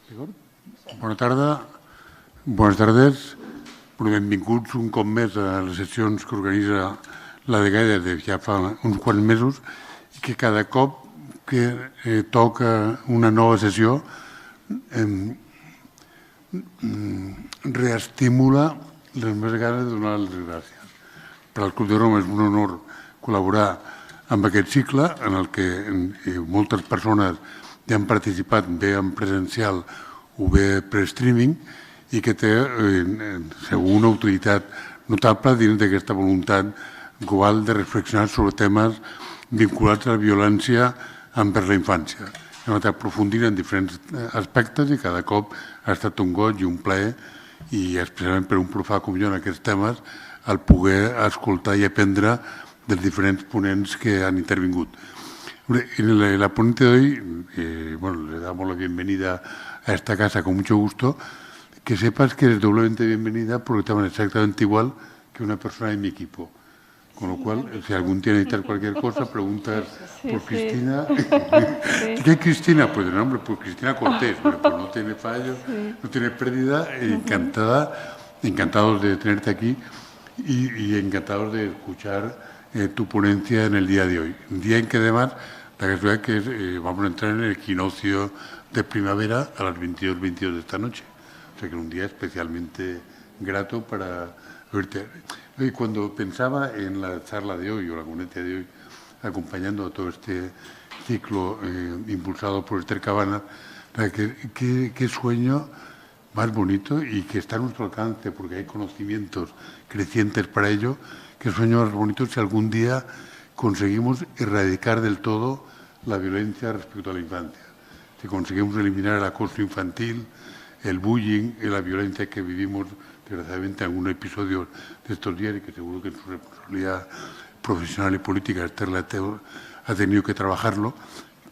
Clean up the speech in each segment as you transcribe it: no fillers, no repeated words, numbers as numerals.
Bona tarda. Bones tardes. Benvinguts un cop més a les sessions que organitza la DGAE des de ja fa uns quants mesos i que cada cop que toca una nova sessió reestimula les més ganes de donar les gràcies. Per al Club de Roma és un honor col·laborar amb aquest cicle en el que moltes persones ja han participat bé en presencial o bé per streaming i que té segur una utilitat notable dins d'aquesta voluntat global de reflexionar sobre temes vinculats a la violència envers la infància. Hem anat aprofundint en diferents aspectes i cada cop ha estat un goig i un plaer i especialment per un profà com jo en aquests temes el poder escoltar i aprendre dels diferents ponents que han intervingut. En la ponente de hoy, le damos la bienvenida a esta casa con mucho gusto. Que sepas que eres doblemente bienvenida porque te van exactamente igual que una persona de mi equipo. Con lo cual, si algún día necesitas cualquier cosa, preguntas por Cristina. ¿Qué es Cristina? Pues el nombre, pues Cristina Cortés. Pero pues no tiene fallo, no tiene pérdida. Encantados de tenerte aquí y encantados de escuchar tu ponencia en el día de hoy. Un día en que además, la casualidad que vamos a entrar en el equinoccio de primavera a las 22:22 de esta noche. O sea que un día especialmente grato para verte. Y cuando pensaba en la charla de hoy o la ponencia de hoy, acompañando a todo este ciclo impulsado por Esther Cabana, qué sueño más bonito y que está a nuestro alcance porque hay conocimientos crecientes para ello. Qué sueño más bonito si algún día conseguimos erradicar del todo la violencia respecto a la infancia. Si conseguimos eliminar el acoso infantil, el bullying y la violencia que vivimos, desgraciadamente, en algún episodio de estos días y que seguro que en su responsabilidad profesional y política Esther ha tenido que trabajarlo.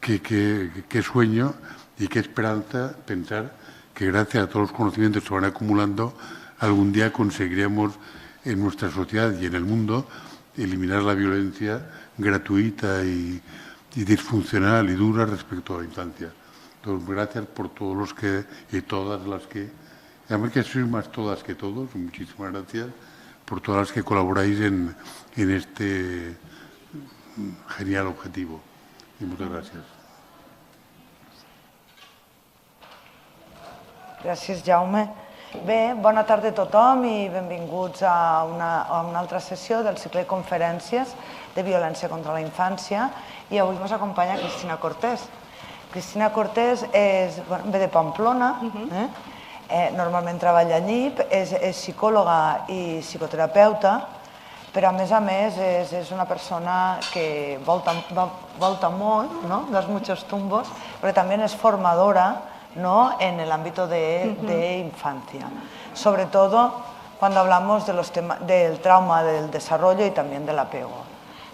Qué sueño y qué esperanza pensar que gracias a todos los conocimientos que se van acumulando, algún día conseguiremos en nuestra sociedad y en el mundo eliminar la violencia gratuita y disfuncional y dura respecto a la infancia. Entonces, gracias por todos los que y todas las que, además que sois más todas que todos, muchísimas gracias por todas las que colaboráis en este genial objetivo. Y muchas gracias. Gràcies, Jaume. Bé, bona tarda a tothom i benvinguts a una altra sessió del cicle de conferències de violència contra la infància i avui ens acompanya Cristina Cortés. Cristina Cortés ve de Pamplona, normalment treballa a NIP, és psicòloga i psicoterapeuta, però a més és una persona que volta molt dels muchos tumbos, però també és formadora en el ámbito de infancia, sobre todo cuando hablamos del trauma del desarrollo y también del apego.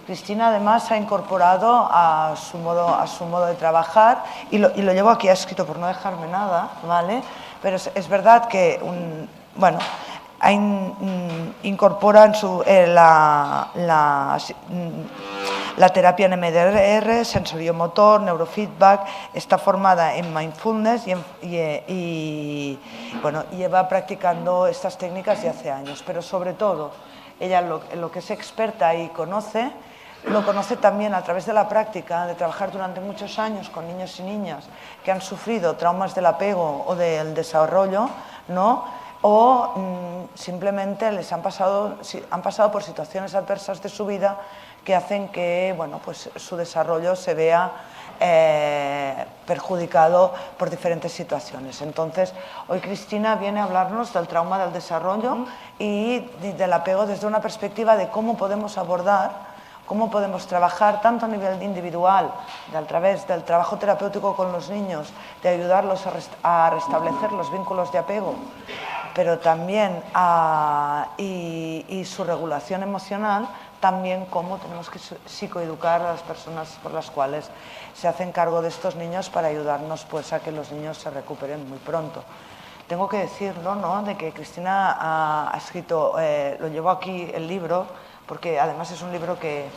Cristina además ha incorporado a su modo de trabajar y lo llevo aquí escrito por no dejarme nada, ¿vale? Pero es verdad que incorpora la terapia en MDR, sensoriomotor, neurofeedback, está formada en mindfulness y lleva practicando estas técnicas ya hace años, pero sobre todo ella lo que es experta y lo conoce también a través de la práctica, de trabajar durante muchos años con niños y niñas que han sufrido traumas del apego o del desarrollo, o simplemente han pasado por situaciones adversas de su vida que hacen que su desarrollo se vea perjudicado por diferentes situaciones. Entonces, hoy Cristina viene a hablarnos del trauma del desarrollo y del apego desde una perspectiva de cómo podemos abordar, cómo podemos trabajar tanto a nivel individual, a través del trabajo terapéutico con los niños, de ayudarlos a restablecer los vínculos de apego, pero también y su regulación emocional, también cómo tenemos que psicoeducar a las personas por las cuales se hacen cargo de estos niños para ayudarnos a que los niños se recuperen muy pronto. Tengo que decirlo, de que Cristina ha escrito, lo llevo aquí el libro, porque además es un libro que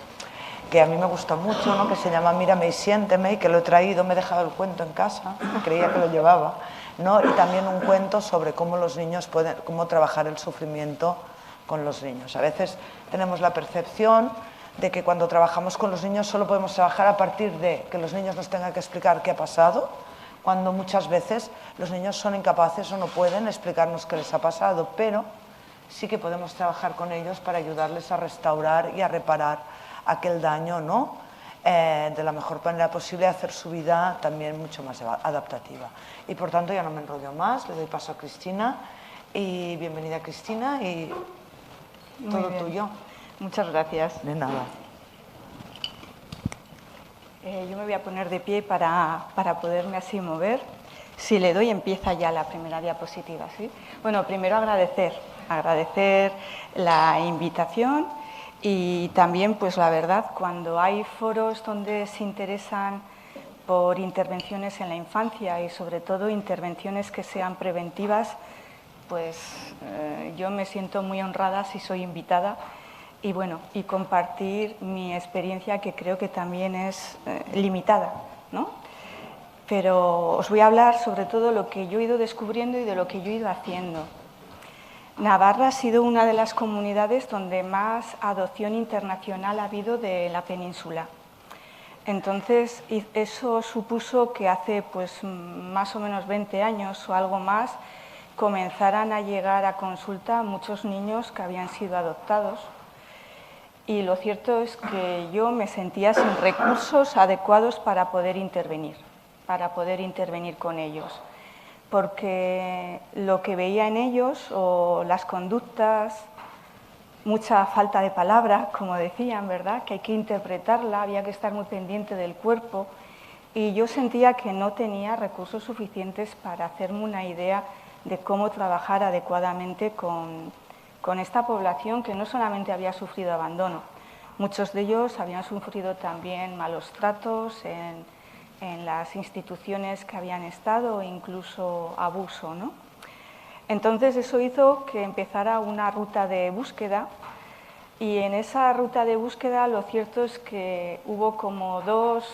a mí me gusta mucho, que se llama Mírame y siénteme, y que lo he traído, me he dejado el cuento en casa, creía que lo llevaba, ¿no? Y también un cuento sobre cómo los niños cómo trabajar el sufrimiento con los niños. A veces tenemos la percepción de que cuando trabajamos con los niños solo podemos trabajar a partir de que los niños nos tengan que explicar qué ha pasado, cuando muchas veces los niños son incapaces o no pueden explicarnos qué les ha pasado, pero sí que podemos trabajar con ellos para ayudarles a restaurar y a reparar aquel daño, ¿no? De la mejor manera posible, hacer su vida también mucho más adaptativa. Y por tanto ya no me enrollo más, le doy paso a Cristina. Y bienvenida, Cristina, y todo tuyo. Muchas gracias. De nada. Yo me voy a poner de pie para poderme así mover. Si le doy, empieza ya la primera diapositiva, ¿sí? Bueno, primero agradecer la invitación y también, pues la verdad, cuando hay foros donde se interesan por intervenciones en la infancia y sobre todo intervenciones que sean preventivas, pues yo me siento muy honrada si soy invitada y bueno, y compartir mi experiencia, que creo que también es limitada, ¿no? Pero os voy a hablar sobre todo de lo que yo he ido descubriendo y de lo que yo he ido haciendo. Navarra ha sido una de las comunidades donde más adopción internacional ha habido de la península. Entonces, eso supuso que hace pues, más o menos 20 años o algo más comenzaran a llegar a consulta muchos niños que habían sido adoptados. Y lo cierto es que yo me sentía sin recursos adecuados para poder intervenir con ellos. Porque lo que veía en ellos, o las conductas, mucha falta de palabra, como decían, ¿verdad? Que hay que interpretarla, había que estar muy pendiente del cuerpo, y yo sentía que no tenía recursos suficientes para hacerme una idea de cómo trabajar adecuadamente con esta población que no solamente había sufrido abandono, muchos de ellos habían sufrido también malos tratos en las instituciones que habían estado, e incluso abuso, ¿no? Entonces eso hizo que empezara una ruta de búsqueda, y en esa ruta de búsqueda lo cierto es que hubo como dos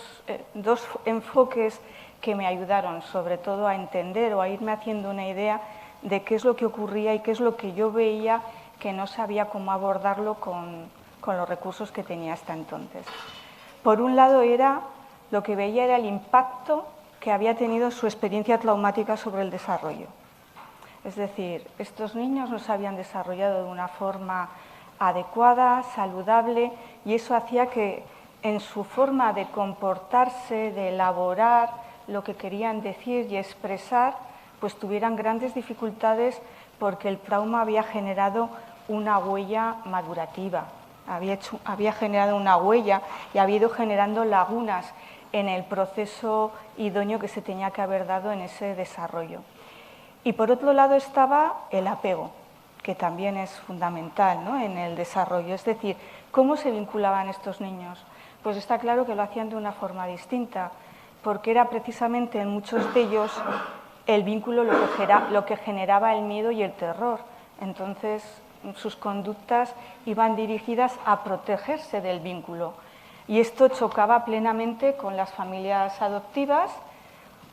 enfoques que me ayudaron sobre todo a entender o a irme haciendo una idea de qué es lo que ocurría y qué es lo que yo veía que no sabía cómo abordarlo con los recursos que tenía hasta entonces. Por un lado lo que veía era el impacto que había tenido su experiencia traumática sobre el desarrollo. Es decir, estos niños no se habían desarrollado de una forma adecuada, saludable, y eso hacía que en su forma de comportarse, de elaborar lo que querían decir y expresar, pues tuvieran grandes dificultades porque el trauma había generado una huella madurativa, había generado una huella y había ido generando lagunas en el proceso idóneo que se tenía que haber dado en ese desarrollo. Y por otro lado estaba el apego, que también es fundamental, ¿no?, en el desarrollo. Es decir, ¿cómo se vinculaban estos niños? Pues está claro que lo hacían de una forma distinta, porque era precisamente en muchos de ellos el vínculo lo que generaba el miedo y el terror. Entonces, sus conductas iban dirigidas a protegerse del vínculo. Y esto chocaba plenamente con las familias adoptivas,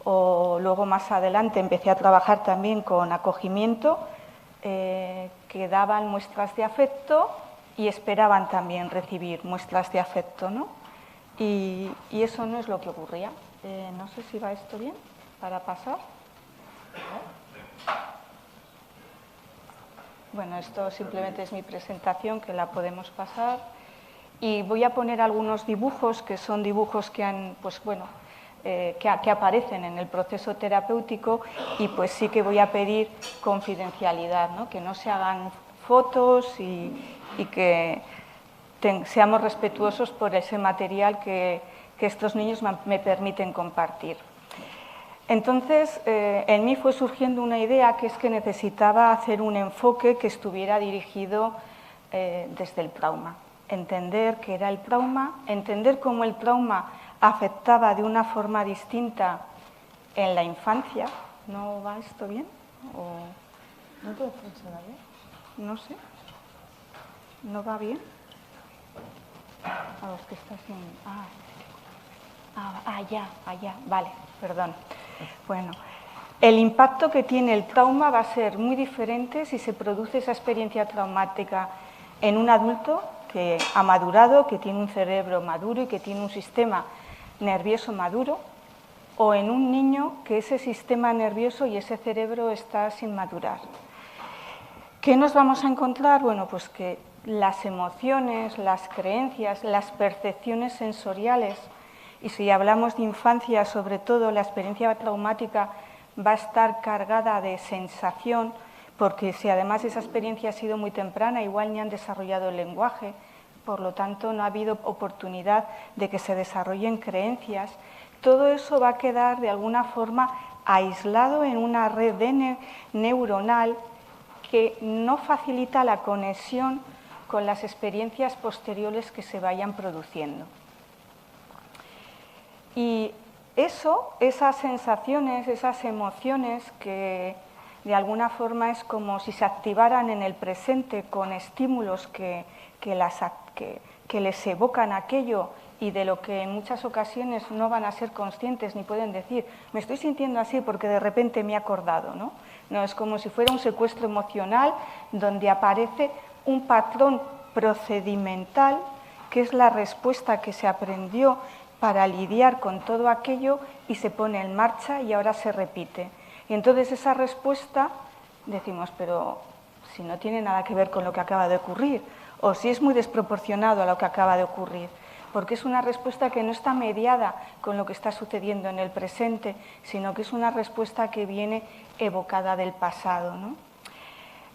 o luego más adelante empecé a trabajar también con acogimiento, que daban muestras de afecto y esperaban también recibir muestras de afecto, ¿no? Y eso no es lo que ocurría. No sé si va esto bien para pasar. Bueno, esto simplemente es mi presentación, que la podemos pasar. Y voy a poner algunos dibujos, que son dibujos que han, pues bueno, que aparecen en el proceso terapéutico, y pues sí que voy a pedir confidencialidad, ¿no?, que no se hagan fotos y que seamos respetuosos por ese material que estos niños me permiten compartir. Entonces, en mí fue surgiendo una idea, que es que necesitaba hacer un enfoque que estuviera dirigido desde el trauma. Entender qué era el trauma, entender cómo el trauma afectaba de una forma distinta en la infancia. ¿No va esto bien? ¿No puede funcionar bien? No sé. ¿No va bien? A los que está sin... allá, vale, perdón. Bueno, El impacto que tiene el trauma va a ser muy diferente si se produce esa experiencia traumática en un adulto que ha madurado, que tiene un cerebro maduro y que tiene un sistema nervioso maduro, o en un niño que ese sistema nervioso y ese cerebro está sin madurar. ¿Qué nos vamos a encontrar? Bueno, pues que las emociones, las creencias, las percepciones sensoriales, y si hablamos de infancia, sobre todo la experiencia traumática va a estar cargada de sensación, porque si además esa experiencia ha sido muy temprana, igual ni han desarrollado el lenguaje, por lo tanto no ha habido oportunidad de que se desarrollen creencias, todo eso va a quedar de alguna forma aislado en una red neuronal que no facilita la conexión con las experiencias posteriores que se vayan produciendo. Y eso, esas sensaciones, esas emociones que de alguna forma es como si se activaran en el presente con estímulos que les evocan aquello y de lo que en muchas ocasiones no van a ser conscientes ni pueden decir, me estoy sintiendo así porque de repente me he acordado, ¿no? No, es como si fuera un secuestro emocional donde aparece un patrón procedimental que es la respuesta que se aprendió para lidiar con todo aquello y se pone en marcha y ahora se repite. Y entonces esa respuesta decimos, pero si no tiene nada que ver con lo que acaba de ocurrir, o si es muy desproporcionado a lo que acaba de ocurrir, porque es una respuesta que no está mediada con lo que está sucediendo en el presente, sino que es una respuesta que viene evocada del pasado, ¿no?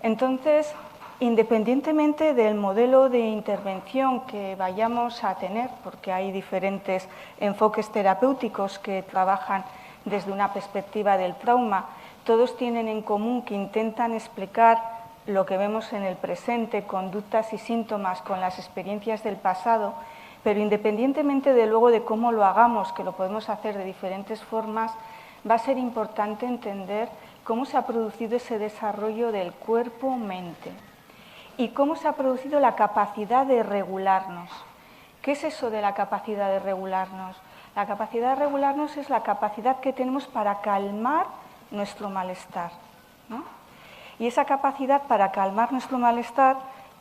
Entonces, independientemente del modelo de intervención que vayamos a tener, porque hay diferentes enfoques terapéuticos que trabajan desde una perspectiva del trauma, todos tienen en común que intentan explicar lo que vemos en el presente, conductas y síntomas con las experiencias del pasado, pero independientemente de luego de cómo lo hagamos, que lo podemos hacer de diferentes formas, va a ser importante entender cómo se ha producido ese desarrollo del cuerpo-mente y cómo se ha producido la capacidad de regularnos. ¿Qué es eso de la capacidad de regularnos? La capacidad de regularnos es la capacidad que tenemos para calmar nuestro malestar, ¿no? Y esa capacidad para calmar nuestro malestar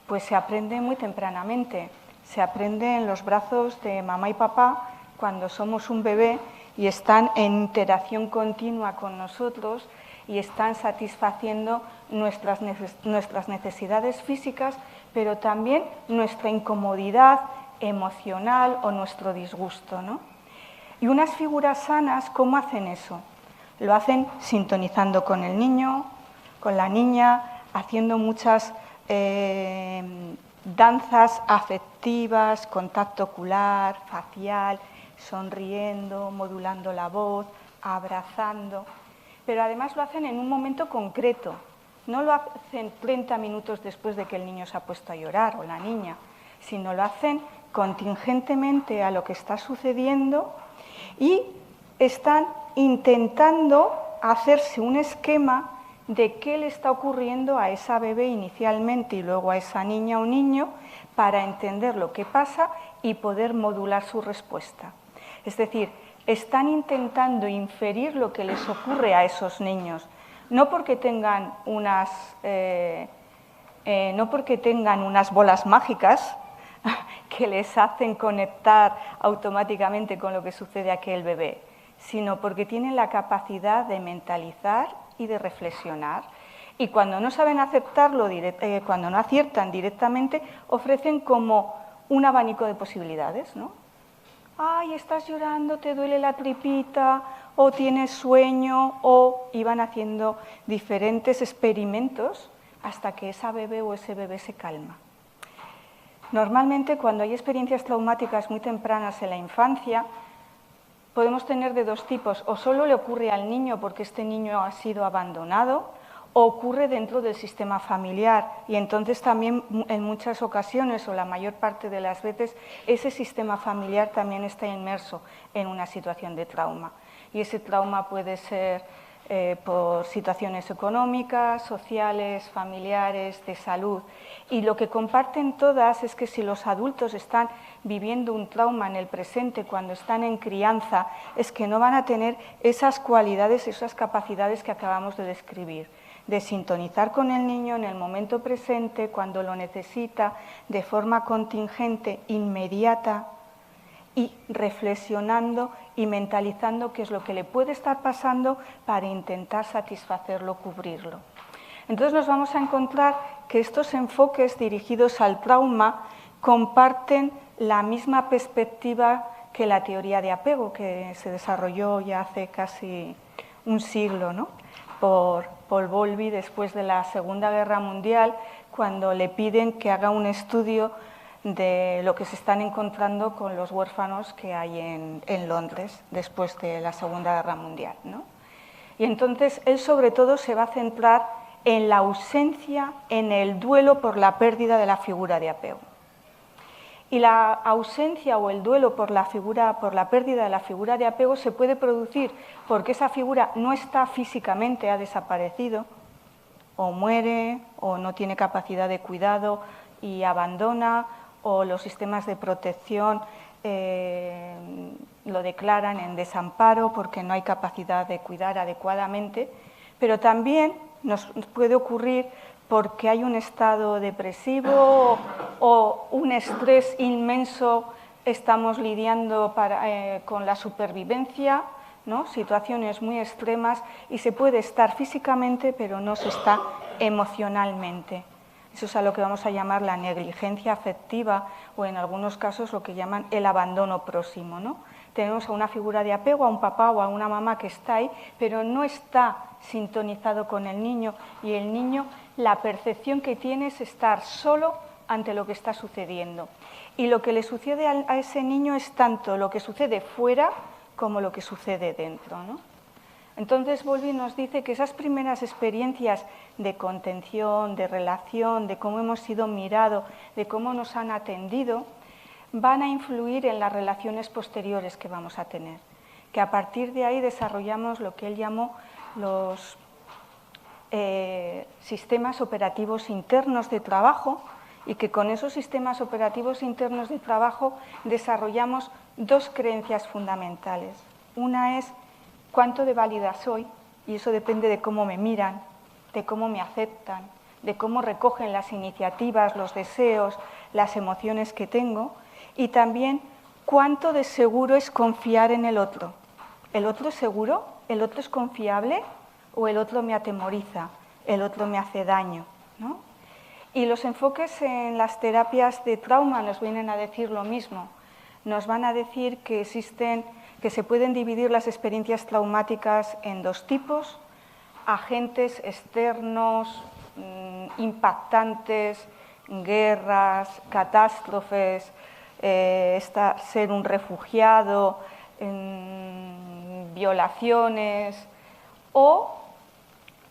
pues se aprende muy tempranamente. Se aprende en los brazos de mamá y papá cuando somos un bebé y están en interacción continua con nosotros y están satisfaciendo nuestras necesidades físicas, pero también nuestra incomodidad emocional o nuestro disgusto, ¿no? Y unas figuras sanas, ¿cómo hacen eso? Lo hacen sintonizando con el niño, con la niña, haciendo muchas danzas afectivas, contacto ocular, facial, sonriendo, modulando la voz, abrazando, pero además lo hacen en un momento concreto, no lo hacen 30 minutos después de que el niño se ha puesto a llorar o la niña, sino lo hacen contingentemente a lo que está sucediendo y están intentando hacerse un esquema de qué le está ocurriendo a esa bebé inicialmente y luego a esa niña o niño para entender lo que pasa y poder modular su respuesta. Es decir, están intentando inferir lo que les ocurre a esos niños, no porque tengan unas bolas mágicas que les hacen conectar automáticamente con lo que sucede a aquel bebé, sino porque tienen la capacidad de mentalizar y de reflexionar. Y cuando no saben aceptarlo, cuando no aciertan directamente, ofrecen como un abanico de posibilidades, ¿no? Ay, estás llorando, te duele la tripita, o tienes sueño, o iban haciendo diferentes experimentos hasta que esa bebé o ese bebé se calma. Normalmente, cuando hay experiencias traumáticas muy tempranas en la infancia, podemos tener de dos tipos, o solo le ocurre al niño porque este niño ha sido abandonado, o ocurre dentro del sistema familiar y entonces también en muchas ocasiones o la mayor parte de las veces ese sistema familiar también está inmerso en una situación de trauma y ese trauma puede ser por situaciones económicas, sociales, familiares, de salud. Y lo que comparten todas es que si los adultos están viviendo un trauma en el presente cuando están en crianza, es que no van a tener esas cualidades, esas capacidades que acabamos de describir, de sintonizar con el niño en el momento presente, cuando lo necesita, de forma contingente, inmediata, y reflexionando y mentalizando qué es lo que le puede estar pasando para intentar satisfacerlo, cubrirlo. Entonces nos vamos a encontrar que estos enfoques dirigidos al trauma comparten la misma perspectiva que la teoría de apego, que se desarrolló ya hace casi un siglo, ¿no?, por Paul Bowlby después de la Segunda Guerra Mundial, cuando le piden que haga un estudio de lo que se están encontrando con los huérfanos que hay en Londres después de la Segunda Guerra Mundial, ¿no? Y entonces él sobre todo se va a centrar en la ausencia, en el duelo por la pérdida de la figura de apego. Y la ausencia o el duelo por la pérdida de la figura de apego se puede producir porque esa figura no está físicamente, ha desaparecido, o muere, o no tiene capacidad de cuidado y abandona, o los sistemas de protección lo declaran en desamparo porque no hay capacidad de cuidar adecuadamente, pero también nos puede ocurrir porque hay un estado depresivo o un estrés inmenso, estamos lidiando con la supervivencia, ¿no?, situaciones muy extremas, y se puede estar físicamente pero no se está emocionalmente. Eso es a lo que vamos a llamar la negligencia afectiva o en algunos casos lo que llaman el abandono próximo, ¿no? Tenemos a una figura de apego, a un papá o a una mamá que está ahí, pero no está sintonizado con el niño, y el niño, la percepción que tiene es estar solo ante lo que está sucediendo. Y lo que le sucede a ese niño es tanto lo que sucede fuera como lo que sucede dentro, ¿no? Entonces Bowlby nos dice que esas primeras experiencias de contención, de relación, de cómo hemos sido mirados, de cómo nos han atendido, van a influir en las relaciones posteriores que vamos a tener, que a partir de ahí desarrollamos lo que él llamó los sistemas operativos internos de trabajo, y que con esos sistemas operativos internos de trabajo desarrollamos dos creencias fundamentales. Una es cuánto de válida soy, y eso depende de cómo me miran, de cómo me aceptan, de cómo recogen las iniciativas, los deseos, las emociones que tengo, y también cuánto de seguro es confiar en el otro. ¿El otro es seguro? ¿El otro es confiable? ¿O el otro me atemoriza? ¿El otro me hace daño?, ¿no? Y los enfoques en las terapias de trauma nos vienen a decir lo mismo. Nos van a decir que se pueden dividir las experiencias traumáticas en dos tipos: agentes externos, impactantes, guerras, catástrofes, ser un refugiado, violaciones, o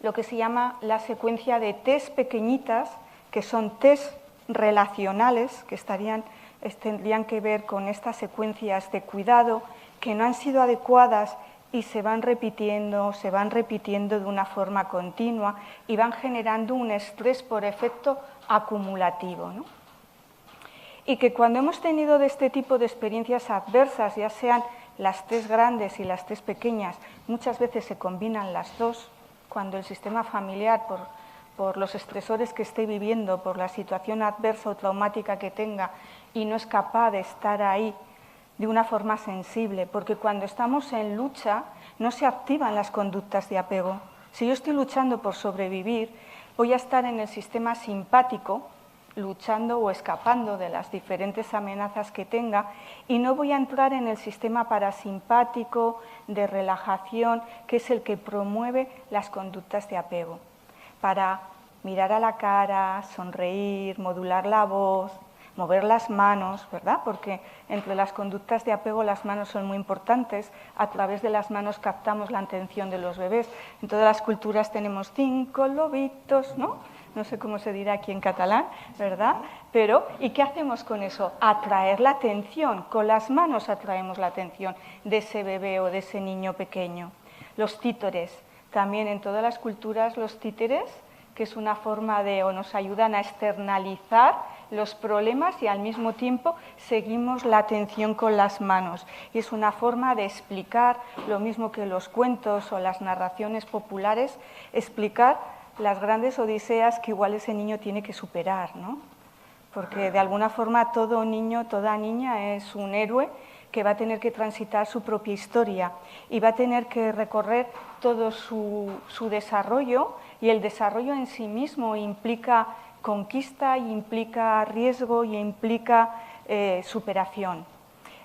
lo que se llama la secuencia de test pequeñitas, que son test relacionales, que tendrían que ver con estas secuencias de cuidado que no han sido adecuadas y se van repitiendo de una forma continua y van generando un estrés por efecto acumulativo, ¿no? Y que cuando hemos tenido de este tipo de experiencias adversas, ya sean las test grandes y las test pequeñas, muchas veces se combinan las dos, cuando el sistema familiar, por los estresores que esté viviendo, por la situación adversa o traumática que tenga, y no es capaz de estar ahí de una forma sensible, porque cuando estamos en lucha no se activan las conductas de apego. Si yo estoy luchando por sobrevivir, voy a estar en el sistema simpático, luchando o escapando de las diferentes amenazas que tenga, y no voy a entrar en el sistema parasimpático de relajación, que es el que promueve las conductas de apego, para mirar a la cara, sonreír, modular la voz, mover las manos, ¿verdad? Porque entre las conductas de apego las manos son muy importantes. A través de las manos captamos la atención de los bebés. En todas las culturas tenemos 5 lobitos, ¿no? No sé cómo se dirá aquí en catalán, ¿verdad? Pero, ¿y qué hacemos con eso? Atraer la atención. Con las manos atraemos la atención de ese bebé o de ese niño pequeño. Los títores También en todas las culturas los títeres, que es una forma de, o nos ayudan a externalizar los problemas y al mismo tiempo seguimos la atención con las manos. Y es una forma de explicar, lo mismo que los cuentos o las narraciones populares, explicar las grandes odiseas que igual ese niño tiene que superar, ¿no? Porque de alguna forma todo niño, toda niña es un héroe que va a tener que transitar su propia historia y va a tener que recorrer todo su desarrollo, y el desarrollo en sí mismo implica conquista, implica riesgo y implica superación.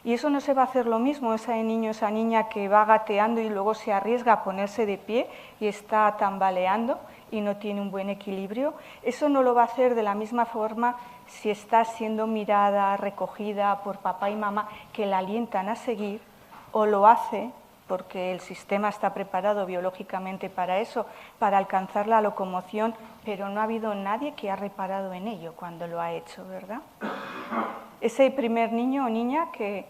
Y eso no se va a hacer lo mismo, ese niño, esa niña que va gateando y luego se arriesga a ponerse de pie y está tambaleando y no tiene un buen equilibrio, eso no lo va a hacer de la misma forma si está siendo mirada, recogida por papá y mamá que la alientan a seguir, o lo hace porque el sistema está preparado biológicamente para eso, para alcanzar la locomoción, pero no ha habido nadie que ha reparado en ello cuando lo ha hecho, ¿verdad? Ese primer niño o niña que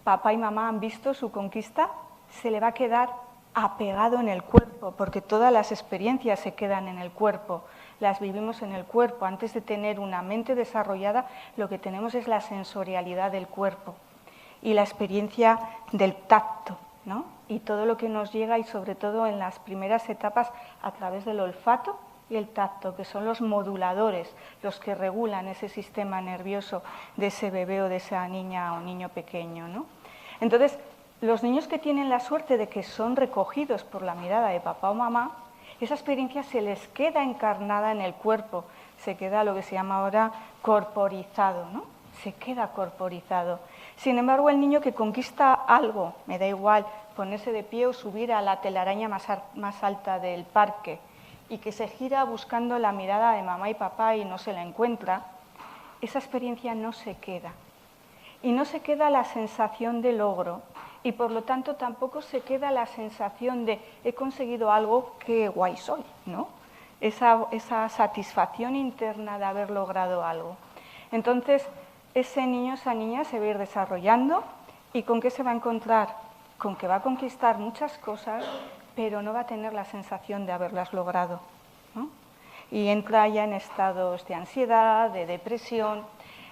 papá y mamá han visto su conquista, se le va a quedar apegado en el cuerpo, porque todas las experiencias se quedan en el cuerpo, las vivimos en el cuerpo. Antes de tener una mente desarrollada, lo que tenemos es la sensorialidad del cuerpo y la experiencia del tacto, ¿no? Y todo lo que nos llega, y sobre todo en las primeras etapas, a través del olfato y el tacto, que son los moduladores, los que regulan ese sistema nervioso de ese bebé o de esa niña o niño pequeño, ¿no? Entonces, los niños que tienen la suerte de que son recogidos por la mirada de papá o mamá, esa experiencia se les queda encarnada en el cuerpo, se queda lo que se llama ahora corporizado, ¿no? Se queda corporizado. Sin embargo, el niño que conquista algo, me da igual ponerse de pie o subir a la telaraña más alta del parque, y que se gira buscando la mirada de mamá y papá y no se la encuentra, esa experiencia no se queda. Y no se queda la sensación de logro, y por lo tanto tampoco se queda la sensación de he conseguido algo, qué guay soy, ¿no? Esa satisfacción interna de haber logrado algo. Entonces, ese niño, esa niña se va a ir desarrollando, ¿y con qué se va a encontrar? Con que va a conquistar muchas cosas, pero no va a tener la sensación de haberlas logrado, ¿no? Y entra ya en estados de ansiedad, de depresión.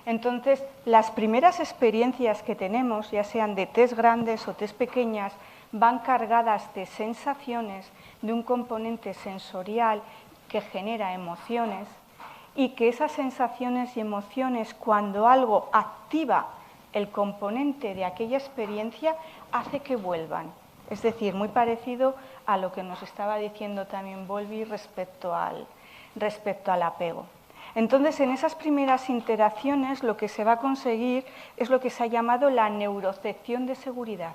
Entonces, las primeras experiencias que tenemos, ya sean de test grandes o test pequeñas, van cargadas de sensaciones, de un componente sensorial que genera emociones, y que esas sensaciones y emociones, cuando algo activa el componente de aquella experiencia, hace que vuelvan. Es decir, muy parecido a lo que nos estaba diciendo también Bowlby respecto al apego. Entonces, en esas primeras interacciones lo que se va a conseguir es lo que se ha llamado la neurocepción de seguridad.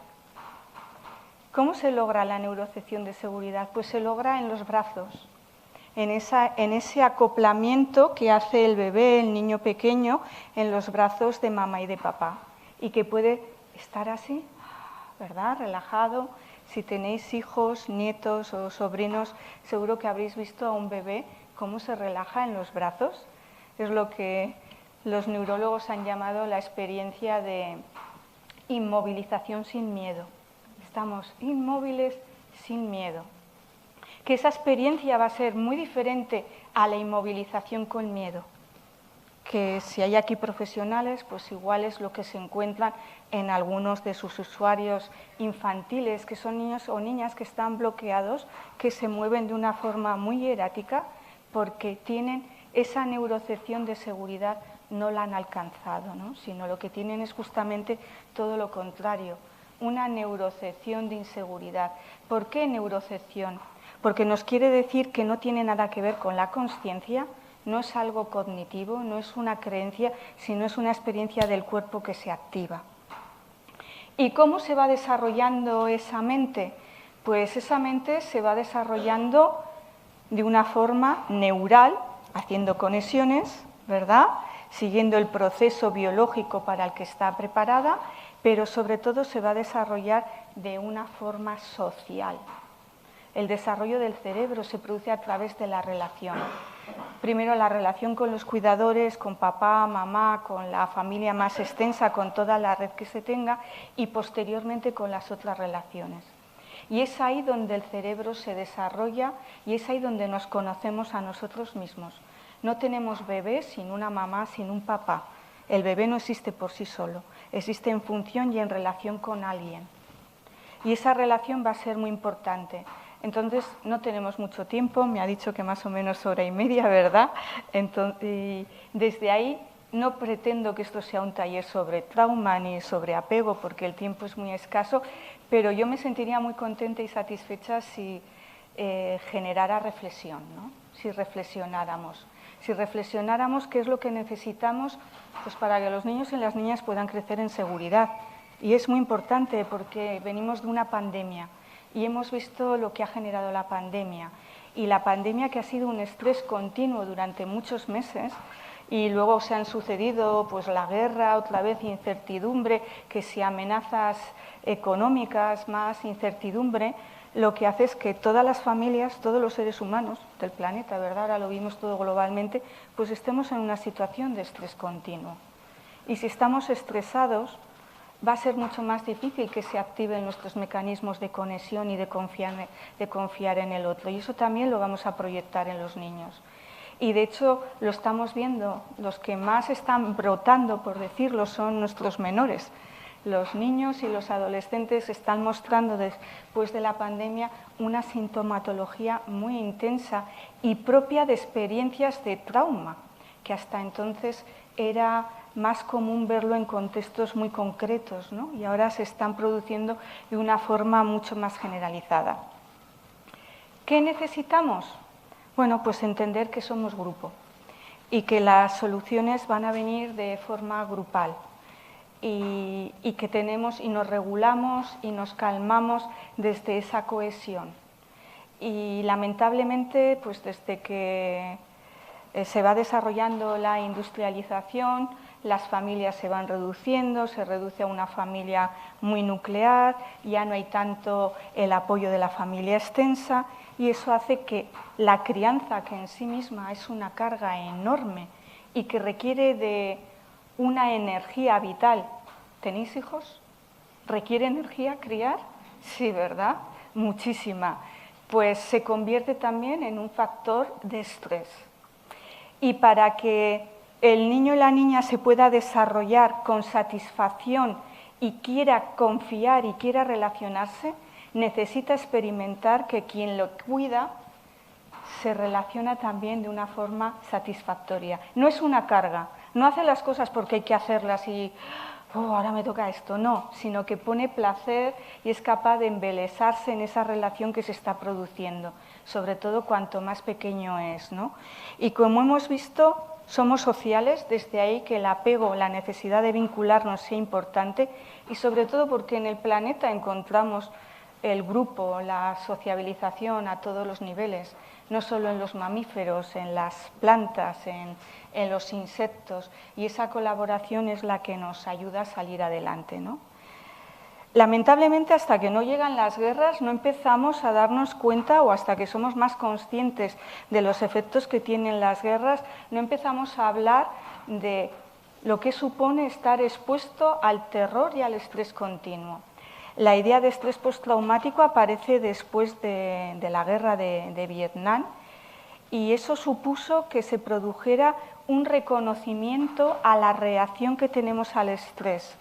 ¿Cómo se logra la neurocepción de seguridad? Pues se logra en los brazos, en ese acoplamiento que hace el bebé, el niño pequeño, en los brazos de mamá y de papá, y que puede estar así, ¿verdad? Relajado. Si tenéis hijos, nietos o sobrinos, seguro que habréis visto a un bebé cómo se relaja en los brazos. Es lo que los neurólogos han llamado la experiencia de inmovilización sin miedo. Estamos inmóviles sin miedo. Que esa experiencia va a ser muy diferente a la inmovilización con miedo. Que si hay aquí profesionales, pues igual es lo que se encuentran en algunos de sus usuarios infantiles, que son niños o niñas que están bloqueados, que se mueven de una forma muy errática porque tienen esa neurocepción de seguridad, no la han alcanzado, ¿no? Sino lo que tienen es justamente todo lo contrario, una neurocepción de inseguridad. ¿Por qué neurocepción? Porque nos quiere decir que no tiene nada que ver con la consciencia, no es algo cognitivo, no es una creencia, sino es una experiencia del cuerpo que se activa. ¿Y cómo se va desarrollando esa mente? Pues esa mente se va desarrollando de una forma neural, haciendo conexiones, ¿verdad? Siguiendo el proceso biológico para el que está preparada, pero sobre todo se va a desarrollar de una forma social. El desarrollo del cerebro se produce a través de la relación. Primero la relación con los cuidadores, con papá, mamá, con la familia más extensa, con toda la red que se tenga, y posteriormente con las otras relaciones. Y es ahí donde el cerebro se desarrolla y es ahí donde nos conocemos a nosotros mismos. No tenemos bebés sin una mamá, sin un papá. El bebé no existe por sí solo, existe en función y en relación con alguien. Y esa relación va a ser muy importante. Entonces, no tenemos mucho tiempo, me ha dicho que más o menos hora y media, ¿verdad? Entonces, y desde ahí no pretendo que esto sea un taller sobre trauma ni sobre apego, porque el tiempo es muy escaso, pero yo me sentiría muy contenta y satisfecha si generara reflexión, ¿no? Si reflexionáramos qué es lo que necesitamos pues, para que los niños y las niñas puedan crecer en seguridad. Y es muy importante porque venimos de una pandemia y hemos visto lo que ha generado la pandemia. Y la pandemia que ha sido un estrés continuo durante muchos meses y luego se han sucedido pues, la guerra, otra vez incertidumbre, que si amenazas económicas, más incertidumbre, lo que hace es que todas las familias, todos los seres humanos del planeta, ¿verdad? Ahora lo vimos todo globalmente, pues estemos en una situación de estrés continuo. Y si estamos estresados, va a ser mucho más difícil que se activen nuestros mecanismos de conexión y de confiar en el otro. Y eso también lo vamos a proyectar en los niños. Y de hecho lo estamos viendo, los que más están brotando, por decirlo, son nuestros menores. Los niños y los adolescentes están mostrando después de la pandemia una sintomatología muy intensa y propia de experiencias de trauma, que hasta entonces era más común verlo en contextos muy concretos, ¿no? Y ahora se están produciendo de una forma mucho más generalizada. ¿Qué necesitamos? Bueno, pues entender que somos grupo y que las soluciones van a venir de forma grupal y que tenemos y nos regulamos y nos calmamos desde esa cohesión. Y lamentablemente, pues desde que se va desarrollando la industrialización, las familias se van reduciendo, se reduce a una familia muy nuclear, ya no hay tanto el apoyo de la familia extensa y eso hace que la crianza, que en sí misma es una carga enorme y que requiere de una energía vital. ¿Tenéis hijos? ¿Requiere energía criar? Sí, ¿verdad? Muchísima. Pues se convierte también en un factor de estrés. Y para que el niño y la niña se pueda desarrollar con satisfacción y quiera confiar y quiera relacionarse, necesita experimentar que quien lo cuida se relaciona también de una forma satisfactoria. No es una carga, no hace las cosas porque hay que hacerlas y ahora me toca esto, no, sino que pone placer y es capaz de embelesarse en esa relación que se está produciendo, sobre todo cuanto más pequeño es, ¿no? Y como hemos visto, somos sociales, desde ahí que el apego, la necesidad de vincularnos sea importante y sobre todo porque en el planeta encontramos el grupo, la sociabilización a todos los niveles, no solo en los mamíferos, en las plantas, en los insectos, y esa colaboración es la que nos ayuda a salir adelante, ¿no? Lamentablemente, hasta que no llegan las guerras, no empezamos a darnos cuenta, o hasta que somos más conscientes de los efectos que tienen las guerras, no empezamos a hablar de lo que supone estar expuesto al terror y al estrés continuo. La idea de estrés postraumático aparece después de la guerra de Vietnam y eso supuso que se produjera un reconocimiento a la reacción que tenemos al estrés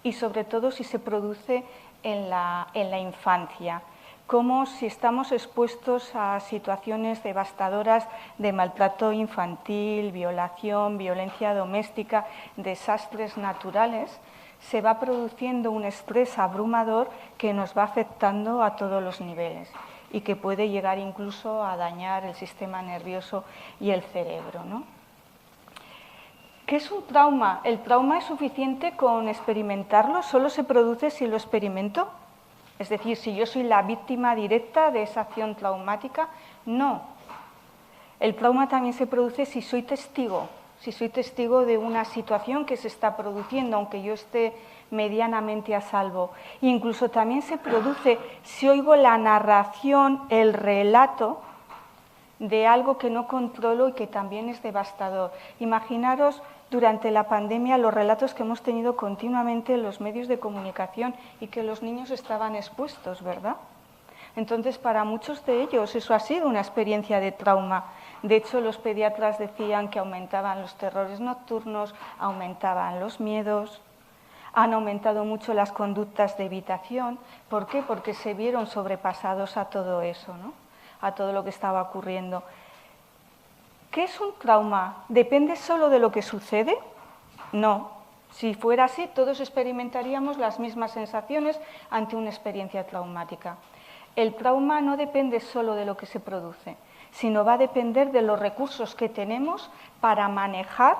y sobre todo si se produce en la infancia, como si estamos expuestos a situaciones devastadoras de maltrato infantil, violación, violencia doméstica, desastres naturales, se va produciendo un estrés abrumador que nos va afectando a todos los niveles y que puede llegar incluso a dañar el sistema nervioso y el cerebro, ¿no? ¿Qué es un trauma? ¿El trauma es suficiente con experimentarlo? ¿Solo se produce si lo experimento? Es decir, si yo soy la víctima directa de esa acción traumática, no. El trauma también se produce si soy testigo de una situación que se está produciendo, aunque yo esté medianamente a salvo. Incluso también se produce si oigo la narración, el relato de algo que no controlo y que también es devastador. Imaginaros durante la pandemia los relatos que hemos tenido continuamente en los medios de comunicación y que los niños estaban expuestos, ¿verdad? Entonces, para muchos de ellos eso ha sido una experiencia de trauma. De hecho, los pediatras decían que aumentaban los terrores nocturnos, aumentaban los miedos, han aumentado mucho las conductas de evitación. ¿Por qué? Porque se vieron sobrepasados a todo eso, ¿no? A todo lo que estaba ocurriendo. ¿Qué es un trauma? ¿Depende solo de lo que sucede? No. Si fuera así, todos experimentaríamos las mismas sensaciones ante una experiencia traumática. El trauma no depende solo de lo que se produce, sino va a depender de los recursos que tenemos para manejar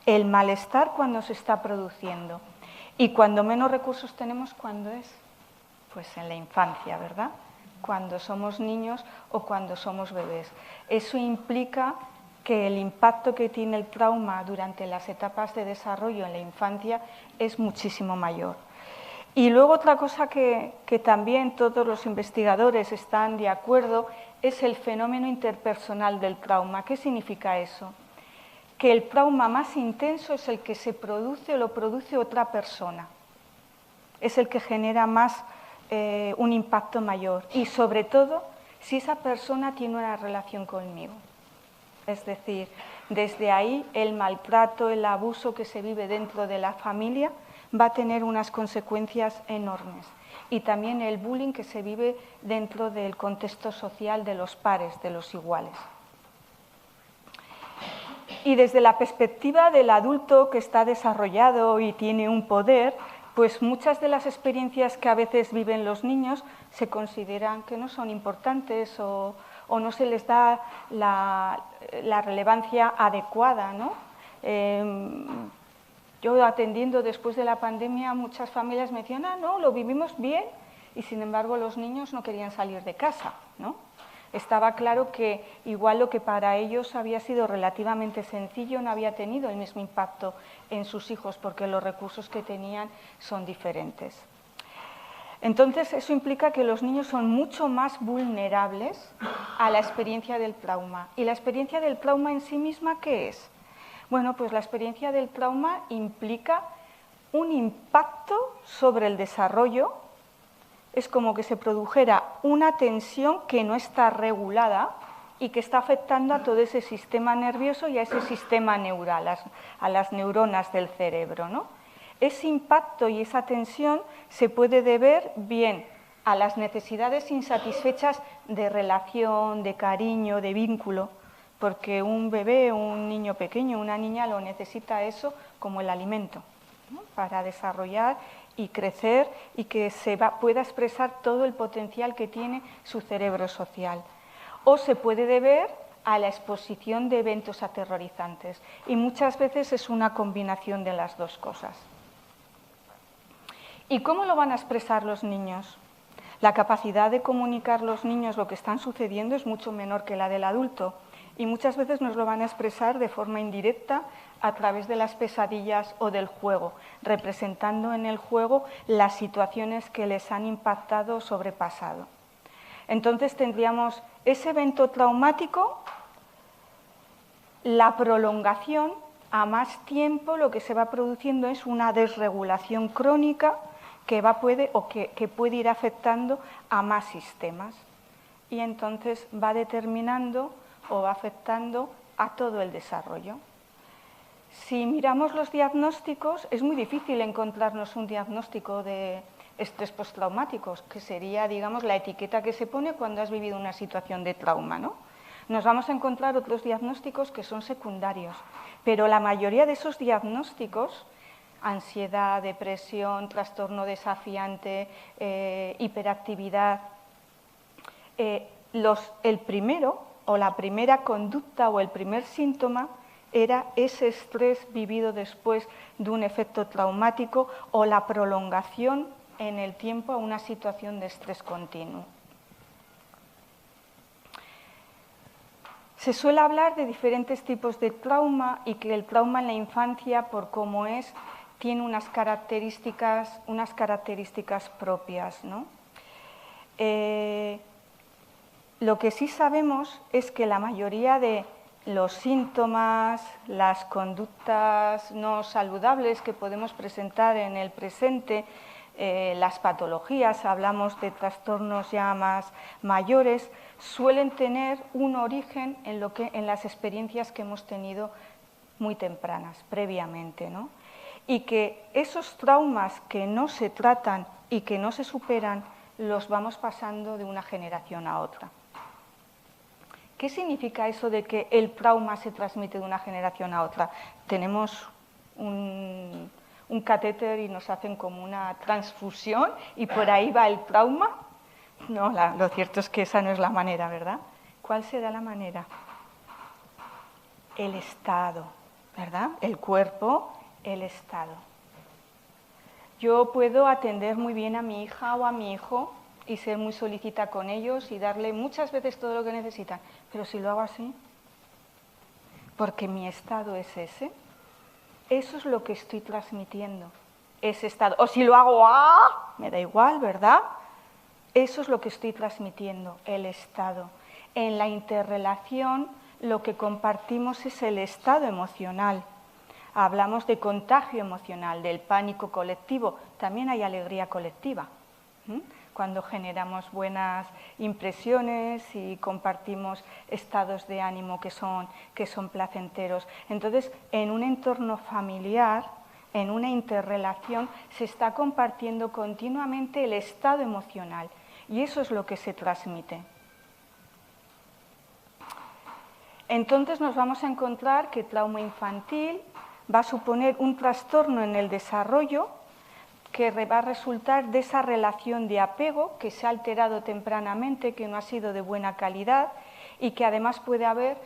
el malestar cuando se está produciendo. Y cuando menos recursos tenemos, ¿cuándo es? Pues en la infancia, ¿verdad? Cuando somos niños o cuando somos bebés. Eso implica que el impacto que tiene el trauma durante las etapas de desarrollo en la infancia es muchísimo mayor. Y luego otra cosa que también todos los investigadores están de acuerdo es el fenómeno interpersonal del trauma. ¿Qué significa eso? Que el trauma más intenso es el que se produce o lo produce otra persona. Es el que genera más un impacto mayor. Y sobre todo, si esa persona tiene una relación conmigo. Es decir, desde ahí el maltrato, el abuso que se vive dentro de la familia va a tener unas consecuencias enormes. Y también el bullying que se vive dentro del contexto social de los pares, de los iguales. Y desde la perspectiva del adulto que está desarrollado y tiene un poder, pues muchas de las experiencias que a veces viven los niños se consideran que no son importantes o no se les da la relevancia adecuada, ¿no? Yo atendiendo después de la pandemia, muchas familias me decían, no, lo vivimos bien, y sin embargo los niños no querían salir de casa, ¿no? Estaba claro que igual lo que para ellos había sido relativamente sencillo no había tenido el mismo impacto en sus hijos, porque los recursos que tenían son diferentes. Entonces, eso implica que los niños son mucho más vulnerables a la experiencia del trauma. ¿Y la experiencia del trauma en sí misma qué es? Bueno, pues la experiencia del trauma implica un impacto sobre el desarrollo. Es como que se produjera una tensión que no está regulada y que está afectando a todo ese sistema nervioso y a ese sistema neural, a las neuronas del cerebro, ¿no? Ese impacto y esa tensión se puede deber bien a las necesidades insatisfechas de relación, de cariño, de vínculo, porque un bebé, un niño pequeño, una niña lo necesita eso como el alimento, ¿no? Para desarrollar y crecer y que pueda expresar todo el potencial que tiene su cerebro social. O se puede deber a la exposición de eventos aterrorizantes y muchas veces es una combinación de las dos cosas. ¿Y cómo lo van a expresar los niños? La capacidad de comunicar los niños lo que están sucediendo es mucho menor que la del adulto y muchas veces nos lo van a expresar de forma indirecta a través de las pesadillas o del juego, representando en el juego las situaciones que les han impactado o sobrepasado. Entonces tendríamos ese evento traumático, la prolongación, a más tiempo lo que se va produciendo es una desregulación crónica que puede ir afectando a más sistemas y entonces va determinando o va afectando a todo el desarrollo. Si miramos los diagnósticos, es muy difícil encontrarnos un diagnóstico de estrés postraumático, que sería, digamos, la etiqueta que se pone cuando has vivido una situación de trauma, ¿no? Nos vamos a encontrar otros diagnósticos que son secundarios, pero la mayoría de esos diagnósticos, ansiedad, depresión, trastorno desafiante, hiperactividad, el primero o la primera conducta o el primer síntoma era ese estrés vivido después de un efecto traumático o la prolongación en el tiempo a una situación de estrés continuo. Se suele hablar de diferentes tipos de trauma y que el trauma en la infancia, por cómo es, tiene unas características propias, ¿no? Lo que sí sabemos es que la mayoría de los síntomas, las conductas no saludables que podemos presentar en el presente, las patologías, hablamos de trastornos ya más mayores, suelen tener un origen en las experiencias que hemos tenido muy tempranas, previamente, ¿no? Y que esos traumas que no se tratan y que no se superan, los vamos pasando de una generación a otra. ¿Qué significa eso de que el trauma se transmite de una generación a otra? Tenemos un catéter y nos hacen como una transfusión y por ahí va el trauma. No, lo cierto es que esa no es la manera, ¿verdad? ¿Cuál será la manera? El estado, ¿verdad? El cuerpo, el estado. Yo puedo atender muy bien a mi hija o a mi hijo y ser muy solícita con ellos y darle muchas veces todo lo que necesitan, pero si lo hago así, porque mi estado es ese, eso es lo que estoy transmitiendo, ese estado. O si lo hago me da igual, ¿verdad? Eso es lo que estoy transmitiendo, el estado. En la interrelación lo que compartimos es el estado emocional. Hablamos de contagio emocional, del pánico colectivo, también hay alegría colectiva. Cuando generamos buenas impresiones y compartimos estados de ánimo que son placenteros. Entonces, en un entorno familiar, en una interrelación, se está compartiendo continuamente el estado emocional y eso es lo que se transmite. Entonces nos vamos a encontrar que trauma infantil va a suponer un trastorno en el desarrollo que va a resultar de esa relación de apego que se ha alterado tempranamente, que no ha sido de buena calidad y que además puede haber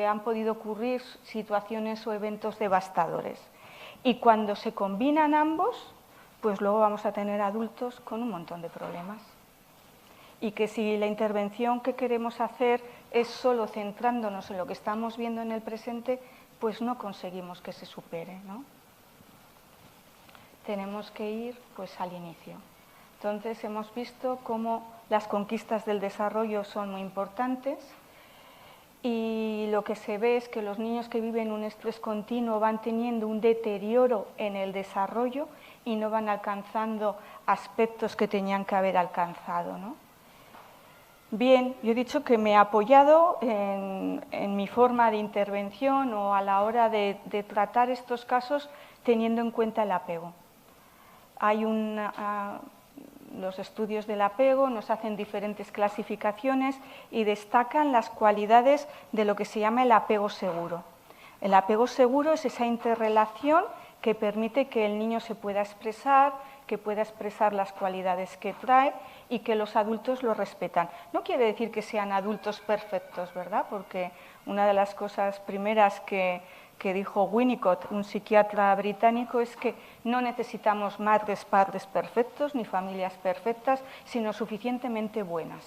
han podido ocurrir situaciones o eventos devastadores. Y cuando se combinan ambos, pues luego vamos a tener adultos con un montón de problemas. Y que si la intervención que queremos hacer es solo centrándonos en lo que estamos viendo en el presente, pues no conseguimos que se supere, ¿no? Tenemos que ir pues al inicio. Entonces hemos visto cómo las conquistas del desarrollo son muy importantes y lo que se ve es que los niños que viven un estrés continuo van teniendo un deterioro en el desarrollo y no van alcanzando aspectos que tenían que haber alcanzado, ¿no? Bien, yo he dicho que me he apoyado en mi forma de intervención o a la hora de tratar estos casos teniendo en cuenta el apego. Los estudios del apego nos hacen diferentes clasificaciones y destacan las cualidades de lo que se llama el apego seguro. El apego seguro es esa interrelación que permite que el niño se pueda expresar, que pueda expresar las cualidades que trae y que los adultos lo respetan. No quiere decir que sean adultos perfectos, ¿verdad? Porque una de las cosas primeras que dijo Winnicott, un psiquiatra británico, es que no necesitamos madres, padres perfectos ni familias perfectas, sino suficientemente buenas,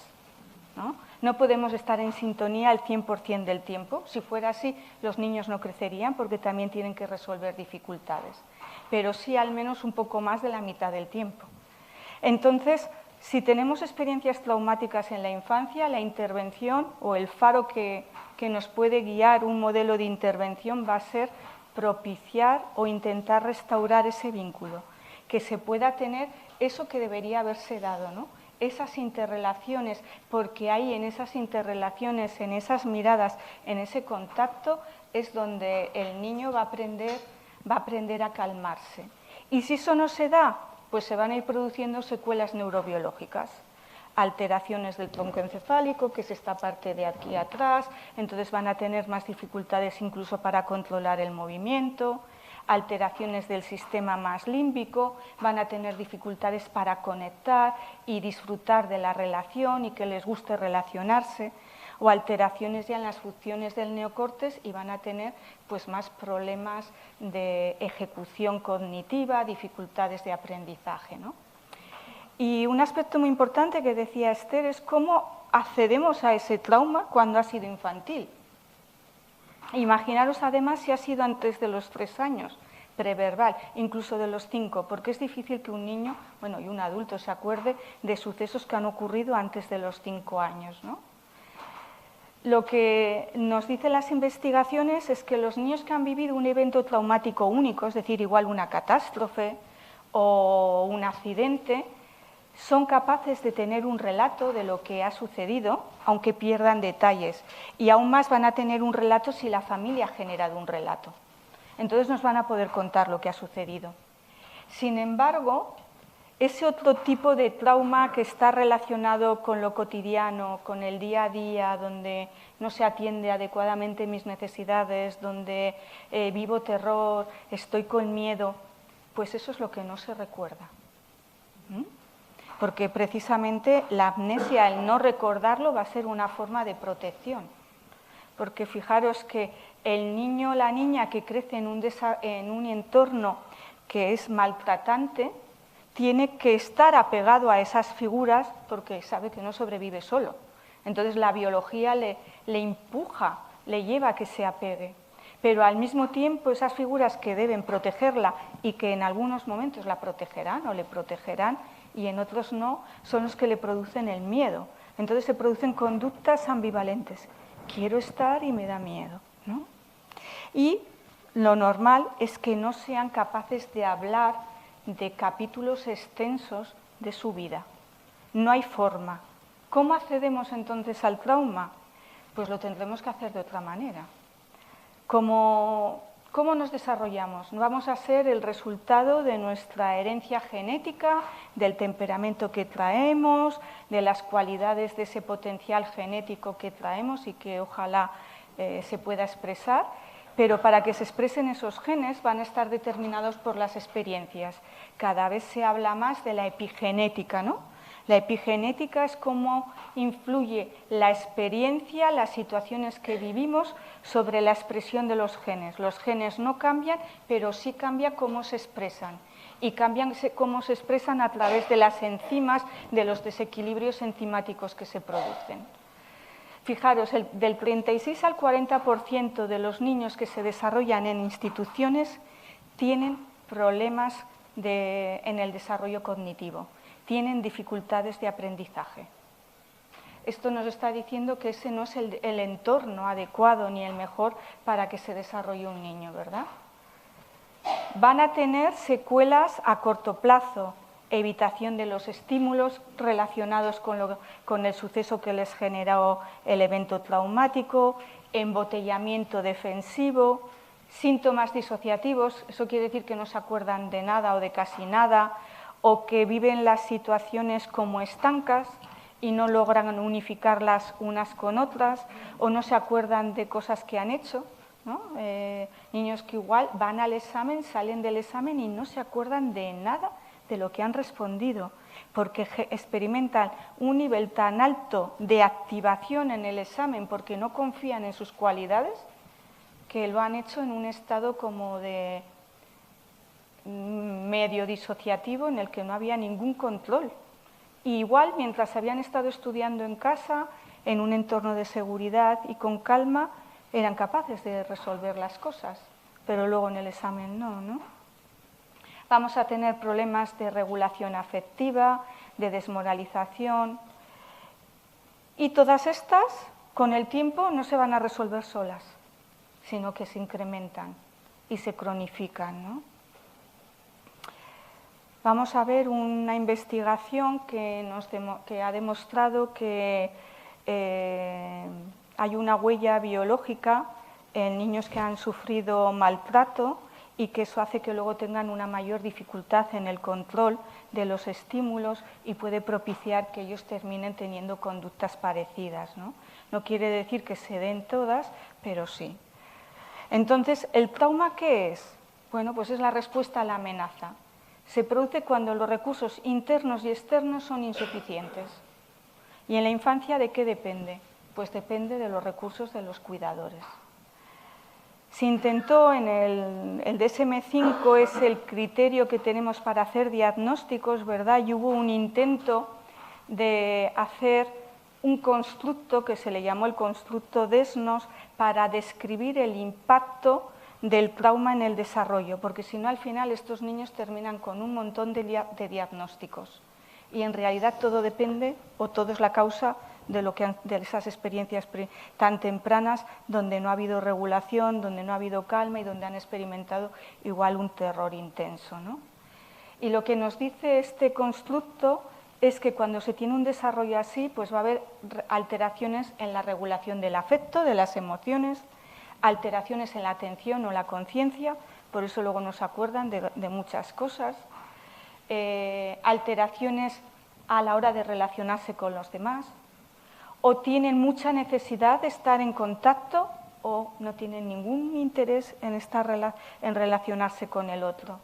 ¿no? No podemos estar en sintonía el 100% del tiempo. Si fuera así, los niños no crecerían porque también tienen que resolver dificultades, pero sí al menos un poco más de la mitad del tiempo. Entonces, si tenemos experiencias traumáticas en la infancia, la intervención o el faro que nos puede guiar un modelo de intervención va a ser propiciar o intentar restaurar ese vínculo, que se pueda tener eso que debería haberse dado, ¿no? Esas interrelaciones, porque ahí en esas interrelaciones, en esas miradas, en ese contacto, es donde el niño va a aprender a calmarse. Y si eso no se da, pues se van a ir produciendo secuelas neurobiológicas, alteraciones del tronco encefálico, que es esta parte de aquí atrás, entonces van a tener más dificultades incluso para controlar el movimiento, alteraciones del sistema más límbico, van a tener dificultades para conectar y disfrutar de la relación y que les guste relacionarse, o alteraciones ya en las funciones del neocórtex y van a tener pues más problemas de ejecución cognitiva, dificultades de aprendizaje, ¿no? Y un aspecto muy importante que decía Esther es cómo accedemos a ese trauma cuando ha sido infantil. Imaginaros además si ha sido antes de los 3 años, preverbal, incluso de los 5, porque es difícil que un niño, bueno, y un adulto se acuerde de sucesos que han ocurrido antes de los 5 años, ¿no? Lo que nos dicen las investigaciones es que los niños que han vivido un evento traumático único, es decir, igual una catástrofe, o un accidente, son capaces de tener un relato de lo que ha sucedido, aunque pierdan detalles. Y aún más van a tener un relato si la familia ha generado un relato. Entonces nos van a poder contar lo que ha sucedido. Sin embargo, ese otro tipo de trauma que está relacionado con lo cotidiano, con el día a día, donde no se atiende adecuadamente mis necesidades, donde vivo terror, estoy con miedo, pues eso es lo que no se recuerda. Porque precisamente la amnesia, el no recordarlo, va a ser una forma de protección. Porque fijaros que el niño o la niña que crece en un entorno que es maltratante, tiene que estar apegado a esas figuras porque sabe que no sobrevive solo. Entonces la biología le empuja, le lleva a que se apegue. Pero al mismo tiempo esas figuras que deben protegerla y que en algunos momentos la protegerán o le protegerán y en otros no, son los que le producen el miedo. Entonces se producen conductas ambivalentes. Quiero estar y me da miedo, ¿no? Y lo normal es que no sean capaces de hablar de capítulos extensos de su vida. No hay forma. ¿Cómo accedemos entonces al trauma? Pues lo tendremos que hacer de otra manera. ¿Cómo nos desarrollamos? Vamos a ser el resultado de nuestra herencia genética, del temperamento que traemos, de las cualidades de ese potencial genético que traemos y que ojalá se pueda expresar, pero para que se expresen esos genes van a estar determinados por las experiencias. Cada vez se habla más de la epigenética, ¿no? La epigenética es cómo influye la experiencia, las situaciones que vivimos sobre la expresión de los genes. Los genes no cambian, pero sí cambia cómo se expresan. Y cambian cómo se expresan a través de las enzimas, de los desequilibrios enzimáticos que se producen. Fijaros, del 36 al 40% de los niños que se desarrollan en instituciones tienen problemas en el desarrollo cognitivo, tienen dificultades de aprendizaje. Esto nos está diciendo que ese no es el entorno adecuado ni el mejor para que se desarrolle un niño, ¿verdad? Van a tener secuelas a corto plazo, evitación de los estímulos relacionados con el suceso que les generó el evento traumático, embotellamiento defensivo, síntomas disociativos, eso quiere decir que no se acuerdan de nada o de casi nada, o que viven las situaciones como estancas y no logran unificarlas unas con otras, o no se acuerdan de cosas que han hecho, ¿no? Niños que igual van al examen, salen del examen y no se acuerdan de nada de lo que han respondido, porque experimentan un nivel tan alto de activación en el examen porque no confían en sus cualidades, que lo han hecho en un estado como de medio disociativo en el que no había ningún control. Y igual, mientras habían estado estudiando en casa, en un entorno de seguridad y con calma, eran capaces de resolver las cosas, pero luego en el examen no, ¿no? Vamos a tener problemas de regulación afectiva, de desmoralización, y todas estas, con el tiempo, no se van a resolver solas, sino que se incrementan y se cronifican, ¿no? Vamos a ver una investigación que ha demostrado que hay una huella biológica en niños que han sufrido maltrato y que eso hace que luego tengan una mayor dificultad en el control de los estímulos y puede propiciar que ellos terminen teniendo conductas parecidas, ¿no? No quiere decir que se den todas, pero sí. Entonces, ¿el trauma qué es? Bueno, pues es la respuesta a la amenaza. Se produce cuando los recursos internos y externos son insuficientes. ¿Y en la infancia de qué depende? Pues depende de los recursos de los cuidadores. Se intentó en el DSM-5, es el criterio que tenemos para hacer diagnósticos, ¿verdad? Y hubo un intento de hacer un constructo que se le llamó el constructo Desnos para describir el impacto del trauma en el desarrollo, porque si no al final estos niños terminan con un montón de diagnósticos y en realidad todo depende o todo es la causa de esas experiencias tan tempranas donde no ha habido regulación, donde no ha habido calma y donde han experimentado igual un terror intenso, ¿no? Y lo que nos dice este constructo es que cuando se tiene un desarrollo así, pues va a haber alteraciones en la regulación del afecto, de las emociones, alteraciones en la atención o la conciencia, por eso luego nos acuerdan de muchas cosas, alteraciones a la hora de relacionarse con los demás, o tienen mucha necesidad de estar en contacto o no tienen ningún interés en relacionarse con el otro.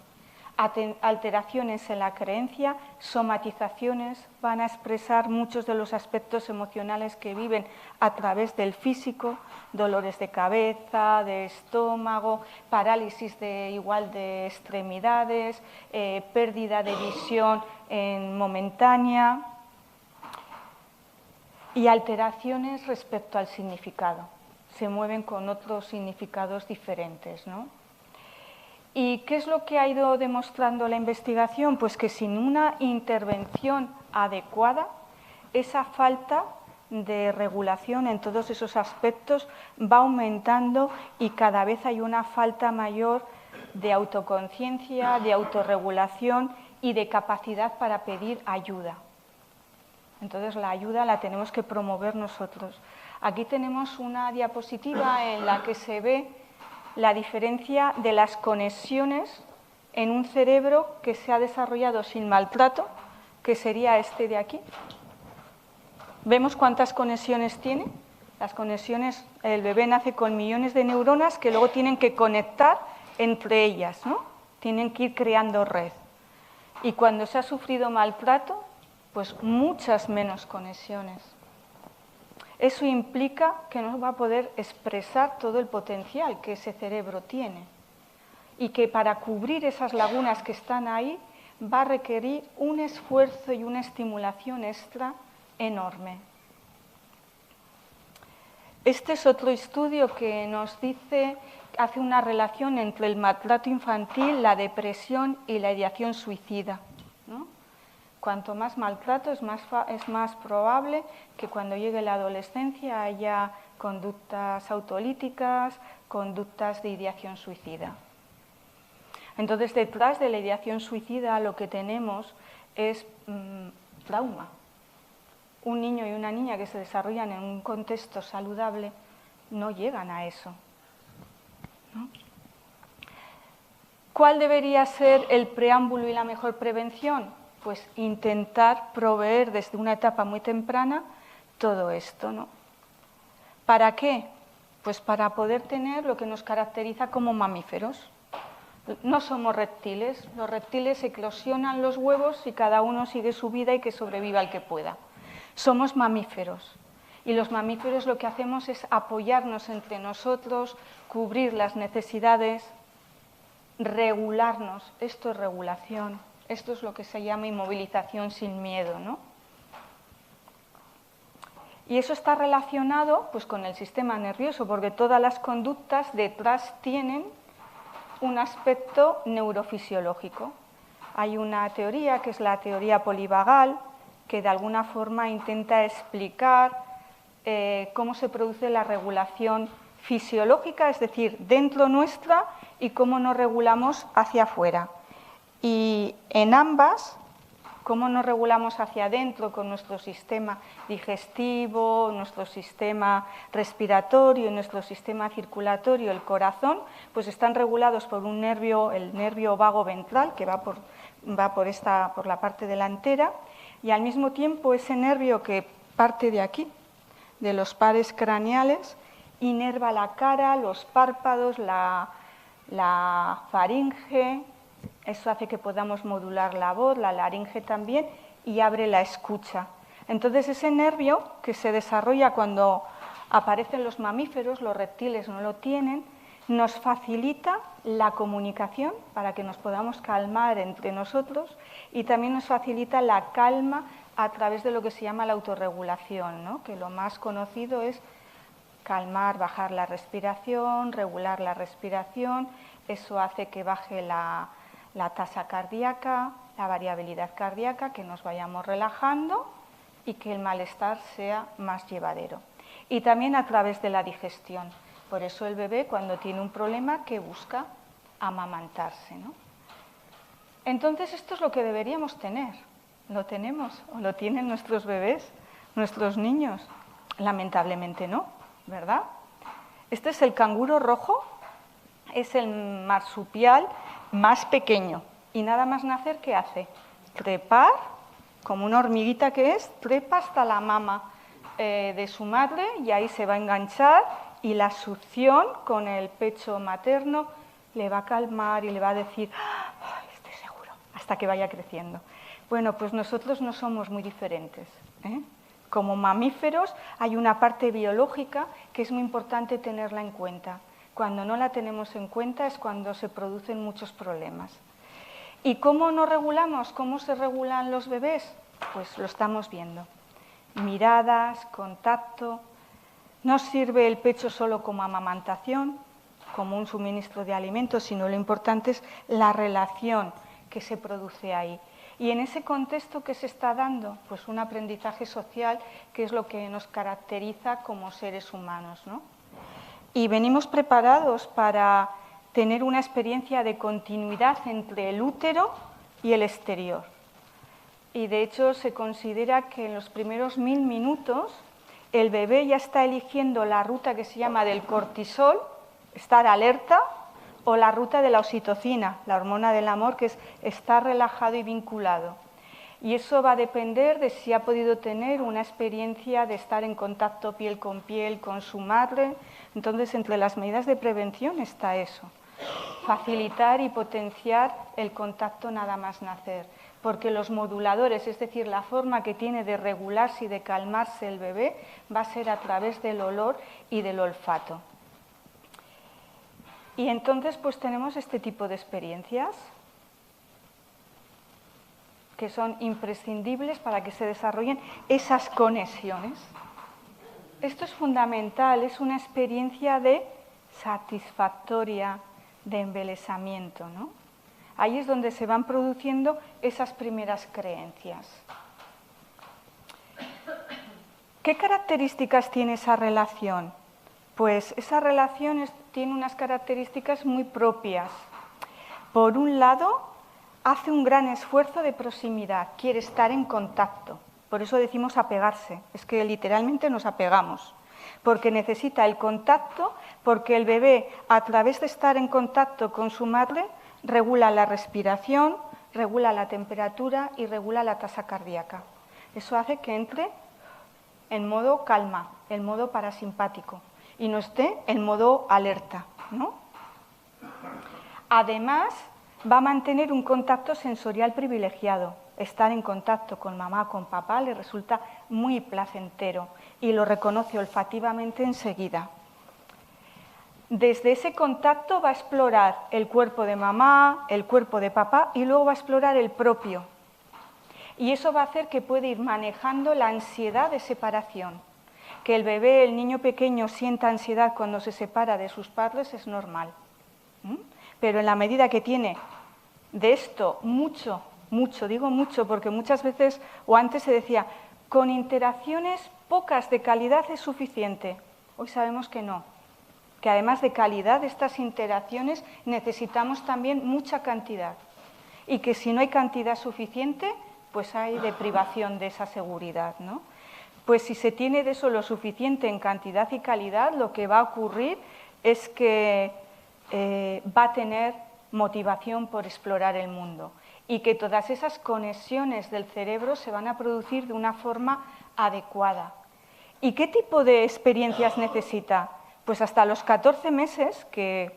Alteraciones en la creencia, somatizaciones, van a expresar muchos de los aspectos emocionales que viven a través del físico, dolores de cabeza, de estómago, parálisis de extremidades, pérdida de visión momentánea y alteraciones respecto al significado. Se mueven con otros significados diferentes, ¿no? ¿Y qué es lo que ha ido demostrando la investigación? Pues que sin una intervención adecuada, esa falta de regulación en todos esos aspectos va aumentando y cada vez hay una falta mayor de autoconciencia, de autorregulación y de capacidad para pedir ayuda. Entonces la ayuda la tenemos que promover nosotros. Aquí tenemos una diapositiva en la que se ve la diferencia de las conexiones en un cerebro que se ha desarrollado sin maltrato, que sería este de aquí. ¿Vemos cuántas conexiones tiene? Las conexiones, el bebé nace con millones de neuronas que luego tienen que conectar entre ellas, ¿no? Tienen que ir creando red. Y cuando se ha sufrido maltrato, pues muchas menos conexiones. Eso implica que no va a poder expresar todo el potencial que ese cerebro tiene y que para cubrir esas lagunas que están ahí va a requerir un esfuerzo y una estimulación extra enorme. Este es otro estudio que nos dice, hace una relación entre el maltrato infantil, la depresión y la ideación suicida, ¿no? Cuanto más maltrato es más probable que cuando llegue la adolescencia haya conductas autolíticas, conductas de ideación suicida. Entonces, detrás de la ideación suicida lo que tenemos es trauma. Un niño y una niña que se desarrollan en un contexto saludable no llegan a eso, ¿no? ¿Cuál debería ser el preámbulo y la mejor prevención? Pues intentar proveer desde una etapa muy temprana todo esto, ¿no? ¿Para qué? Pues para poder tener lo que nos caracteriza como mamíferos. No somos reptiles, los reptiles eclosionan los huevos y cada uno sigue su vida y que sobreviva el que pueda. Somos mamíferos y los mamíferos lo que hacemos es apoyarnos entre nosotros, cubrir las necesidades, regularnos. Esto es regulación. Esto es lo que se llama inmovilización sin miedo, ¿no? Y eso está relacionado pues, con el sistema nervioso, porque todas las conductas detrás tienen un aspecto neurofisiológico. Hay una teoría, que es la teoría polivagal, que de alguna forma intenta explicar cómo se produce la regulación fisiológica, es decir, dentro nuestra, y cómo nos regulamos hacia afuera. Y en ambas, cómo nos regulamos hacia adentro con nuestro sistema digestivo, nuestro sistema respiratorio, nuestro sistema circulatorio, el corazón, pues están regulados por un nervio, el nervio vago ventral, que va por la parte delantera, y al mismo tiempo ese nervio que parte de aquí, de los pares craneales, inerva la cara, los párpados, la faringe. Eso hace que podamos modular la voz, la laringe también, y abre la escucha. Entonces, ese nervio que se desarrolla cuando aparecen los mamíferos, los reptiles no lo tienen, nos facilita la comunicación para que nos podamos calmar entre nosotros y también nos facilita la calma a través de lo que se llama la autorregulación, ¿no? Que lo más conocido es calmar, bajar la respiración, regular la respiración. Eso hace que baje la tasa cardíaca, la variabilidad cardíaca, que nos vayamos relajando y que el malestar sea más llevadero. Y también a través de la digestión. Por eso el bebé, cuando tiene un problema, que busca amamantarse, ¿no? Entonces esto es lo que deberíamos tener. ¿Lo tenemos o lo tienen nuestros bebés, nuestros niños? Lamentablemente no, ¿verdad? Este es el canguro rojo, es el marsupial más pequeño. Y nada más nacer, ¿qué hace? Trepar, como una hormiguita que es, trepa hasta la mama de su madre y ahí se va a enganchar y la succión con el pecho materno le va a calmar y le va a decir, "Ay, estoy seguro", hasta que vaya creciendo. Bueno, pues nosotros no somos muy diferentes, ¿eh? Como mamíferos hay una parte biológica que es muy importante tenerla en cuenta. Cuando no la tenemos en cuenta es cuando se producen muchos problemas. ¿Y cómo nos regulamos? ¿Cómo se regulan los bebés? Pues lo estamos viendo. Miradas, contacto. No sirve el pecho solo como amamantación, como un suministro de alimentos, sino lo importante es la relación que se produce ahí. Y en ese contexto que se está dando, pues un aprendizaje social que es lo que nos caracteriza como seres humanos, ¿no? Y venimos preparados para tener una experiencia de continuidad entre el útero y el exterior. Y de hecho se considera que en los primeros 1000 minutos el bebé ya está eligiendo la ruta que se llama del cortisol, estar alerta, o la ruta de la oxitocina, la hormona del amor, que es estar relajado y vinculado. Y eso va a depender de si ha podido tener una experiencia de estar en contacto piel con su madre. Entonces, entre las medidas de prevención está eso, facilitar y potenciar el contacto nada más nacer, porque los moduladores, es decir, la forma que tiene de regularse y de calmarse el bebé, va a ser a través del olor y del olfato. Y entonces pues tenemos este tipo de experiencias que son imprescindibles para que se desarrollen esas conexiones. Esto es fundamental, es una experiencia de satisfactoria, de embelesamiento, ¿no? Ahí es donde se van produciendo esas primeras creencias. ¿Qué características tiene esa relación? Pues esa relación tiene unas características muy propias. Por un lado, hace un gran esfuerzo de proximidad, quiere estar en contacto. Por eso decimos apegarse, es que literalmente nos apegamos, porque necesita el contacto, porque el bebé, a través de estar en contacto con su madre, regula la respiración, regula la temperatura y regula la tasa cardíaca. Eso hace que entre en modo calma, en modo parasimpático, y no esté en modo alerta, ¿no? Además, va a mantener un contacto sensorial privilegiado. Estar en contacto con mamá, con papá, le resulta muy placentero y lo reconoce olfativamente enseguida. Desde ese contacto va a explorar el cuerpo de mamá, el cuerpo de papá y luego va a explorar el propio. Y eso va a hacer que pueda ir manejando la ansiedad de separación. Que el bebé, el niño pequeño, sienta ansiedad cuando se separa de sus padres es normal. Pero en la medida que tiene de esto mucho, digo mucho porque muchas veces, o antes se decía, con interacciones pocas de calidad es suficiente. Hoy sabemos que no, que además de calidad de estas interacciones necesitamos también mucha cantidad. Y que si no hay cantidad suficiente, pues hay deprivación de esa seguridad, ¿no? Pues si se tiene de eso lo suficiente en cantidad y calidad, lo que va a ocurrir es que va a tener motivación por explorar el mundo y que todas esas conexiones del cerebro se van a producir de una forma adecuada. ¿Y qué tipo de experiencias necesita? Pues hasta los 14 meses, que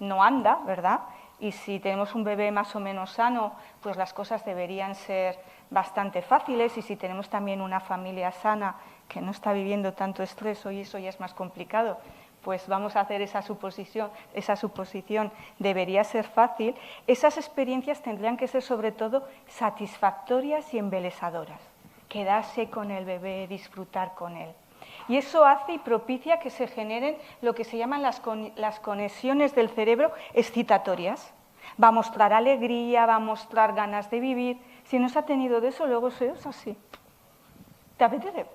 no anda, ¿verdad? Y si tenemos un bebé más o menos sano, pues las cosas deberían ser bastante fáciles, y si tenemos también una familia sana que no está viviendo tanto estrés, hoy eso ya es más complicado, pues vamos a hacer esa suposición, debería ser fácil. Esas experiencias tendrían que ser sobre todo satisfactorias y embelesadoras, quedarse con el bebé, disfrutar con él. Y eso hace y propicia que se generen lo que se llaman las conexiones del cerebro excitatorias. Va a mostrar alegría, va a mostrar ganas de vivir. Si no se ha tenido de eso, luego se es así. ¿Te apetece?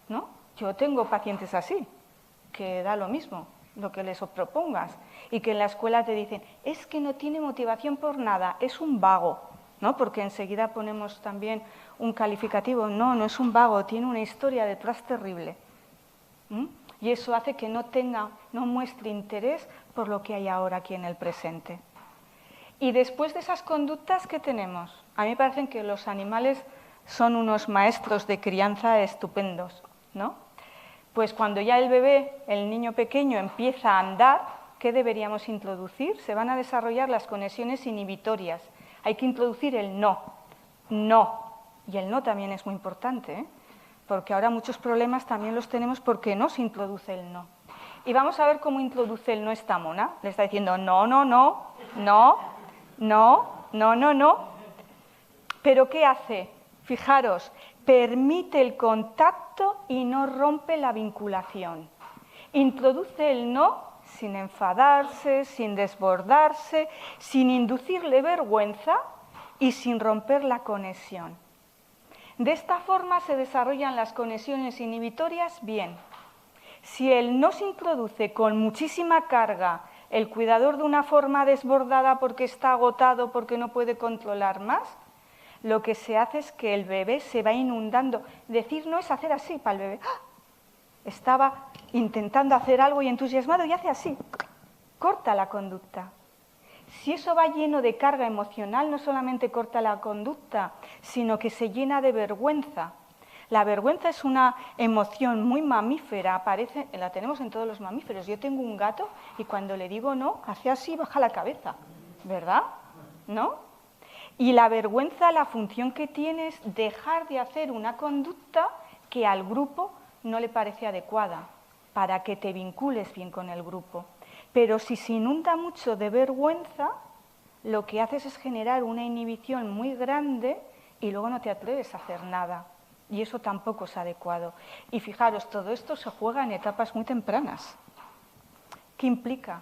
¿No? Yo tengo pacientes así, que da lo mismo. lo que les propongas, y que en la escuela te dicen, es que no tiene motivación por nada, es un vago, ¿no? Porque enseguida ponemos también un calificativo, no, no es un vago, tiene una historia detrás terrible. Y eso hace que no muestre interés por lo que hay ahora aquí en el presente. Y después de esas conductas, ¿qué tenemos? A mí me parecen que los animales son unos maestros de crianza estupendos, ¿no? Pues cuando ya el bebé, el niño pequeño, empieza a andar, ¿qué deberíamos introducir? Se van a desarrollar las conexiones inhibitorias. Hay que introducir el no, no. Y el no también es muy importante, ¿eh? Porque ahora muchos problemas también los tenemos porque no se introduce el no. Y vamos a ver cómo introduce el no esta mona. Le está diciendo no, no, no, no, no, no, no, no. ¿Pero qué hace? Fijaros, permite el contacto y no rompe la vinculación. Introduce el no sin enfadarse, sin desbordarse, sin inducirle vergüenza y sin romper la conexión. De esta forma se desarrollan las conexiones inhibitorias bien. Si el no se introduce con muchísima carga, el cuidador de una forma desbordada porque está agotado, porque no puede controlar más, lo que se hace es que el bebé se va inundando. Decir no es hacer así para el bebé. ¡Ah! Estaba intentando hacer algo y entusiasmado y hace así. Corta la conducta. Si eso va lleno de carga emocional, no solamente corta la conducta, sino que se llena de vergüenza. La vergüenza es una emoción muy mamífera, la tenemos en todos los mamíferos. Yo tengo un gato y cuando le digo no, hace así, baja la cabeza, ¿verdad? ¿No? Y la vergüenza, la función que tiene es dejar de hacer una conducta que al grupo no le parece adecuada, para que te vincules bien con el grupo. Pero si se inunda mucho de vergüenza, lo que haces es generar una inhibición muy grande y luego no te atreves a hacer nada. Y eso tampoco es adecuado. Y fijaros, todo esto se juega en etapas muy tempranas. ¿Qué implica?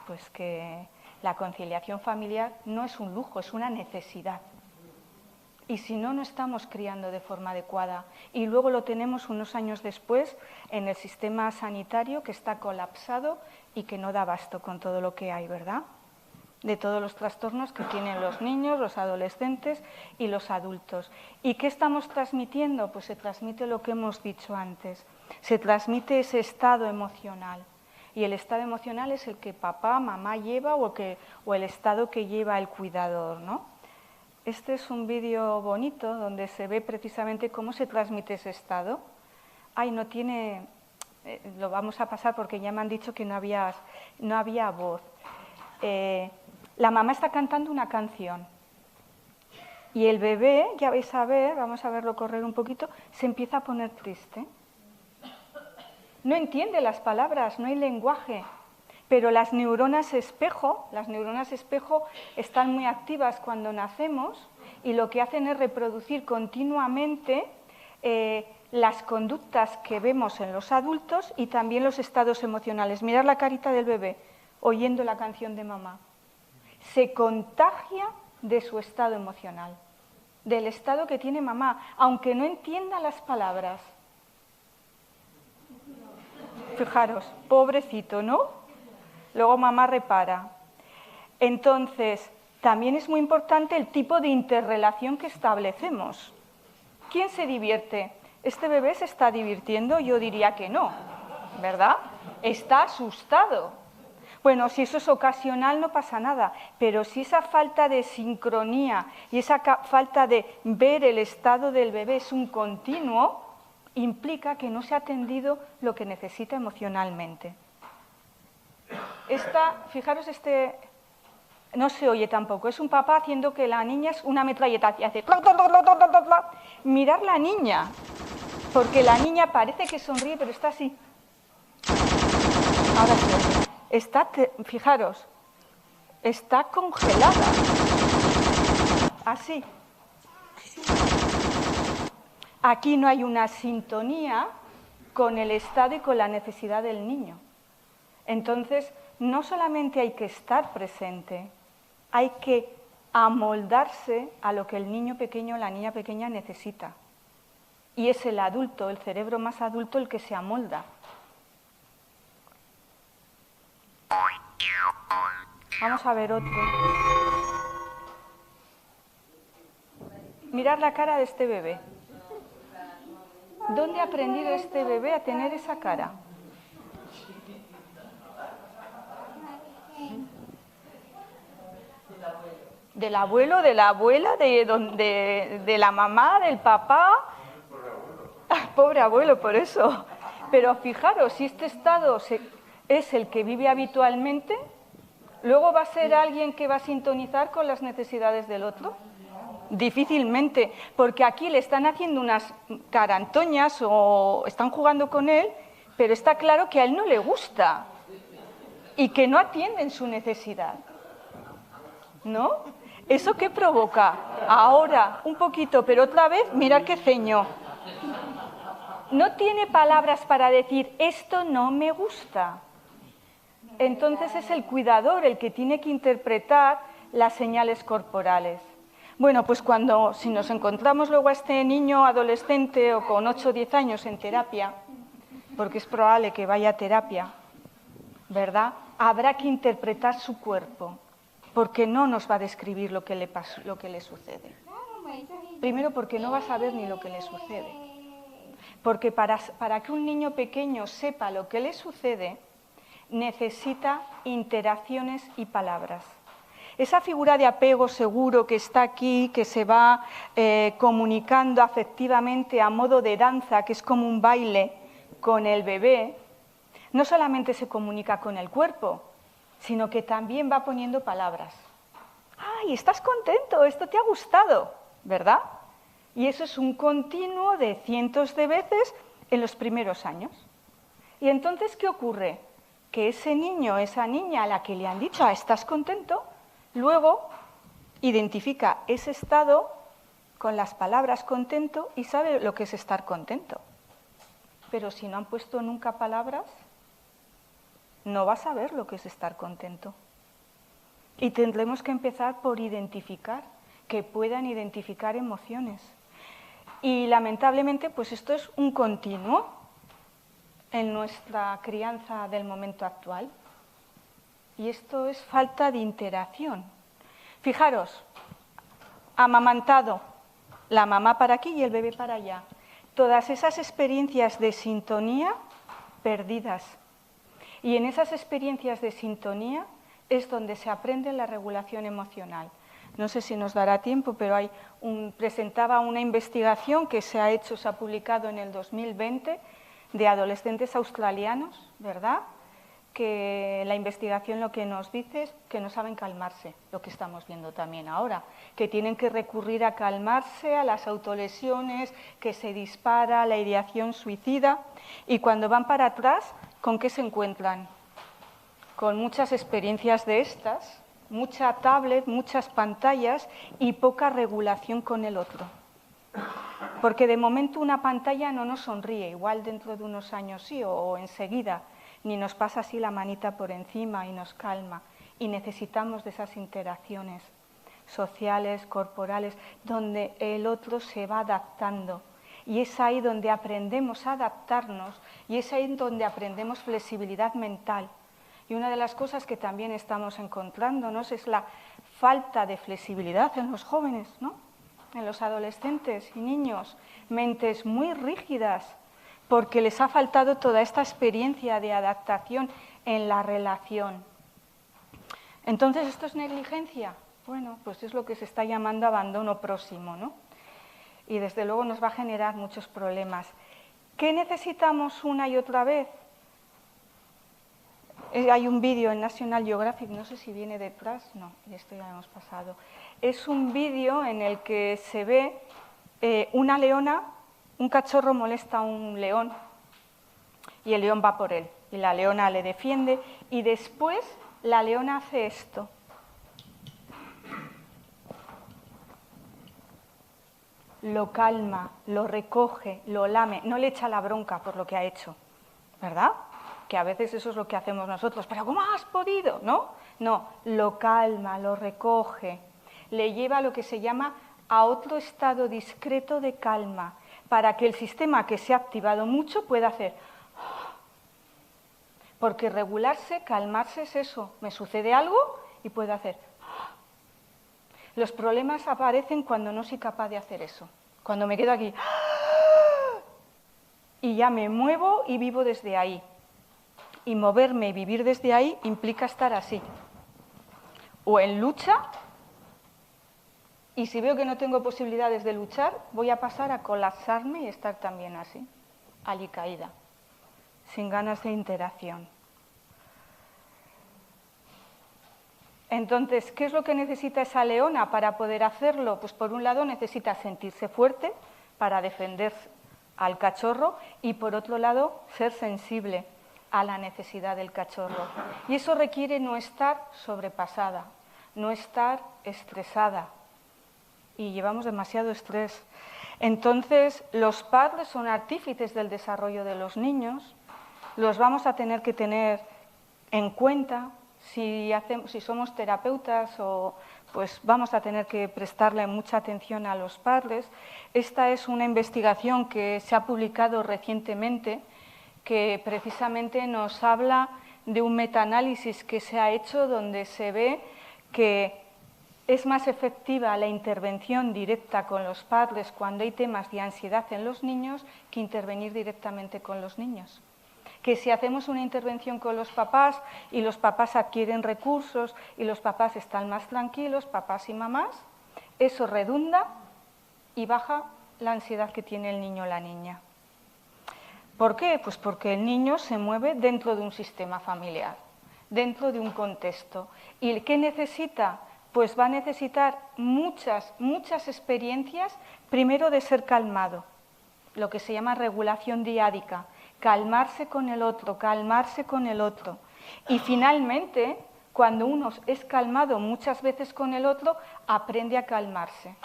Pues que la conciliación familiar no es un lujo, es una necesidad. Y si no, no estamos criando de forma adecuada. Y luego lo tenemos unos años después en el sistema sanitario que está colapsado y que no da abasto con todo lo que hay, ¿verdad? De todos los trastornos que tienen los niños, los adolescentes y los adultos. ¿Y qué estamos transmitiendo? Pues se transmite lo que hemos dicho antes. Se transmite ese estado emocional. Y el estado emocional es el que papá, mamá lleva o el estado que lleva el cuidador, ¿no? Este es un vídeo bonito donde se ve precisamente cómo se transmite ese estado. Ay, no tiene... lo vamos a pasar porque ya me han dicho que no había voz. La mamá está cantando una canción y el bebé, ya vais a ver, vamos a verlo correr un poquito, se empieza a poner triste. No entiende las palabras, no hay lenguaje. Pero las neuronas espejo están muy activas cuando nacemos y lo que hacen es reproducir continuamente las conductas que vemos en los adultos y también los estados emocionales. Mirad la carita del bebé oyendo la canción de mamá. Se contagia de su estado emocional, del estado que tiene mamá, aunque no entienda las palabras. Fijaros, pobrecito, ¿no? Luego mamá repara. Entonces, también es muy importante el tipo de interrelación que establecemos. ¿Quién se divierte? ¿Este bebé se está divirtiendo? Yo diría que no, ¿verdad? Está asustado. Bueno, si eso es ocasional no pasa nada, pero si esa falta de sincronía y esa falta de ver el estado del bebé es un continuo, implica que no se ha atendido lo que necesita emocionalmente. Fijaros, no se oye tampoco, es un papá haciendo que la niña es una metralleta y hace... Mirar la niña, porque la niña parece que sonríe, pero está así. Ahora sí, fijaros, está congelada, así. Aquí no hay una sintonía con el estado y con la necesidad del niño. Entonces, no solamente hay que estar presente, hay que amoldarse a lo que el niño pequeño o la niña pequeña necesita. Y es el adulto, el cerebro más adulto, el que se amolda. Vamos a ver otro. Mirad la cara de este bebé. ¿Dónde ha aprendido este bebé a tener esa cara? Del abuelo, de la abuela, de la mamá, del papá. Pobre abuelo, por eso. Pero fijaros, si este estado es el que vive habitualmente, luego va a ser alguien que va a sintonizar con las necesidades del otro. Difícilmente, porque aquí le están haciendo unas carantoñas o están jugando con él, pero está claro que a él no le gusta y que no atienden su necesidad, ¿no? ¿Eso qué provoca? Ahora, un poquito, pero otra vez, mirad qué ceño. No tiene palabras para decir, esto no me gusta. Entonces es el cuidador el que tiene que interpretar las señales corporales. Bueno, pues si nos encontramos luego a este niño adolescente o con 8 o 10 años en terapia, porque es probable que vaya a terapia, ¿verdad? Habrá que interpretar su cuerpo, porque no nos va a describir lo que le sucede. Primero, porque no va a saber ni lo que le sucede. Porque para que un niño pequeño sepa lo que le sucede, necesita interacciones y palabras. Esa figura de apego seguro que está aquí, que se va comunicando afectivamente a modo de danza, que es como un baile con el bebé, no solamente se comunica con el cuerpo, sino que también va poniendo palabras. ¡Ay, estás contento! Esto te ha gustado, ¿verdad? Y eso es un continuo de cientos de veces en los primeros años. Y entonces, ¿qué ocurre? Que ese niño, esa niña a la que le han dicho, ¿estás contento?, luego identifica ese estado con las palabras contento y sabe lo que es estar contento. Pero si no han puesto nunca palabras, no va a saber lo que es estar contento. Y tendremos que empezar por identificar, que puedan identificar emociones. Y lamentablemente, pues esto es un continuo en nuestra crianza del momento actual. Y esto es falta de interacción. Fijaros, amamantado, la mamá para aquí y el bebé para allá. Todas esas experiencias de sintonía perdidas. Y en esas experiencias de sintonía es donde se aprende la regulación emocional. No sé si nos dará tiempo, pero presentaba una investigación que se ha publicado en el 2020 de adolescentes australianos, ¿verdad?, que la investigación lo que nos dice es que no saben calmarse, lo que estamos viendo también ahora, que tienen que recurrir a calmarse, a las autolesiones, que se dispara, la ideación suicida, y cuando van para atrás, ¿con qué se encuentran? Con muchas experiencias de estas, mucha tablet, muchas pantallas y poca regulación con el otro. Porque de momento una pantalla no nos sonríe, igual dentro de unos años sí, o enseguida, ni nos pasa así la manita por encima y nos calma. Y necesitamos de esas interacciones sociales, corporales, donde el otro se va adaptando. Y es ahí donde aprendemos a adaptarnos y es ahí donde aprendemos flexibilidad mental. Y una de las cosas que también estamos encontrándonos es la falta de flexibilidad en los jóvenes, ¿no?, en los adolescentes y niños, mentes muy rígidas, porque les ha faltado toda esta experiencia de adaptación en la relación. Entonces, ¿esto es negligencia? Bueno, pues es lo que se está llamando abandono próximo, ¿no? Y desde luego nos va a generar muchos problemas. ¿Qué necesitamos una y otra vez? Hay un vídeo en National Geographic, no sé si viene detrás, no, esto ya lo hemos pasado. Es un vídeo en el que se ve una leona, un cachorro molesta a un león y el león va por él. Y la leona le defiende y después la leona hace esto. Lo calma, lo recoge, lo lame, no le echa la bronca por lo que ha hecho, ¿verdad? Que a veces eso es lo que hacemos nosotros, pero ¿cómo has podido? ¿No? No, lo calma, lo recoge, le lleva a lo que se llama a otro estado discreto de calma, para que el sistema que se ha activado mucho pueda hacer. Porque regularse, calmarse es eso, me sucede algo y puedo hacer. Los problemas aparecen cuando no soy capaz de hacer eso, cuando me quedo aquí y ya me muevo y vivo desde ahí. Y moverme y vivir desde ahí implica estar así, o en lucha, y si veo que no tengo posibilidades de luchar, voy a pasar a colapsarme y estar también así, alicaída, sin ganas de interacción. Entonces, ¿qué es lo que necesita esa leona para poder hacerlo? Pues por un lado necesita sentirse fuerte para defender al cachorro y por otro lado ser sensible a la necesidad del cachorro. Y eso requiere no estar sobrepasada, no estar estresada. Y llevamos demasiado estrés. Entonces, los padres son artífices del desarrollo de los niños, los vamos a tener que tener en cuenta. Si somos terapeutas, pues vamos a tener que prestarle mucha atención a los padres. Esta es una investigación que se ha publicado recientemente, que precisamente nos habla de un metaanálisis que se ha hecho donde se ve que es más efectiva la intervención directa con los padres cuando hay temas de ansiedad en los niños que intervenir directamente con los niños. Que si hacemos una intervención con los papás y los papás adquieren recursos y los papás están más tranquilos, papás y mamás, eso redunda y baja la ansiedad que tiene el niño o la niña. ¿Por qué? Pues porque el niño se mueve dentro de un sistema familiar, dentro de un contexto. ¿Y qué necesita? Pues va a necesitar muchas experiencias, primero de ser calmado, lo que se llama regulación diádica, calmarse con el otro, calmarse con el otro. Y finalmente, cuando uno es calmado muchas veces con el otro, aprende a calmarse.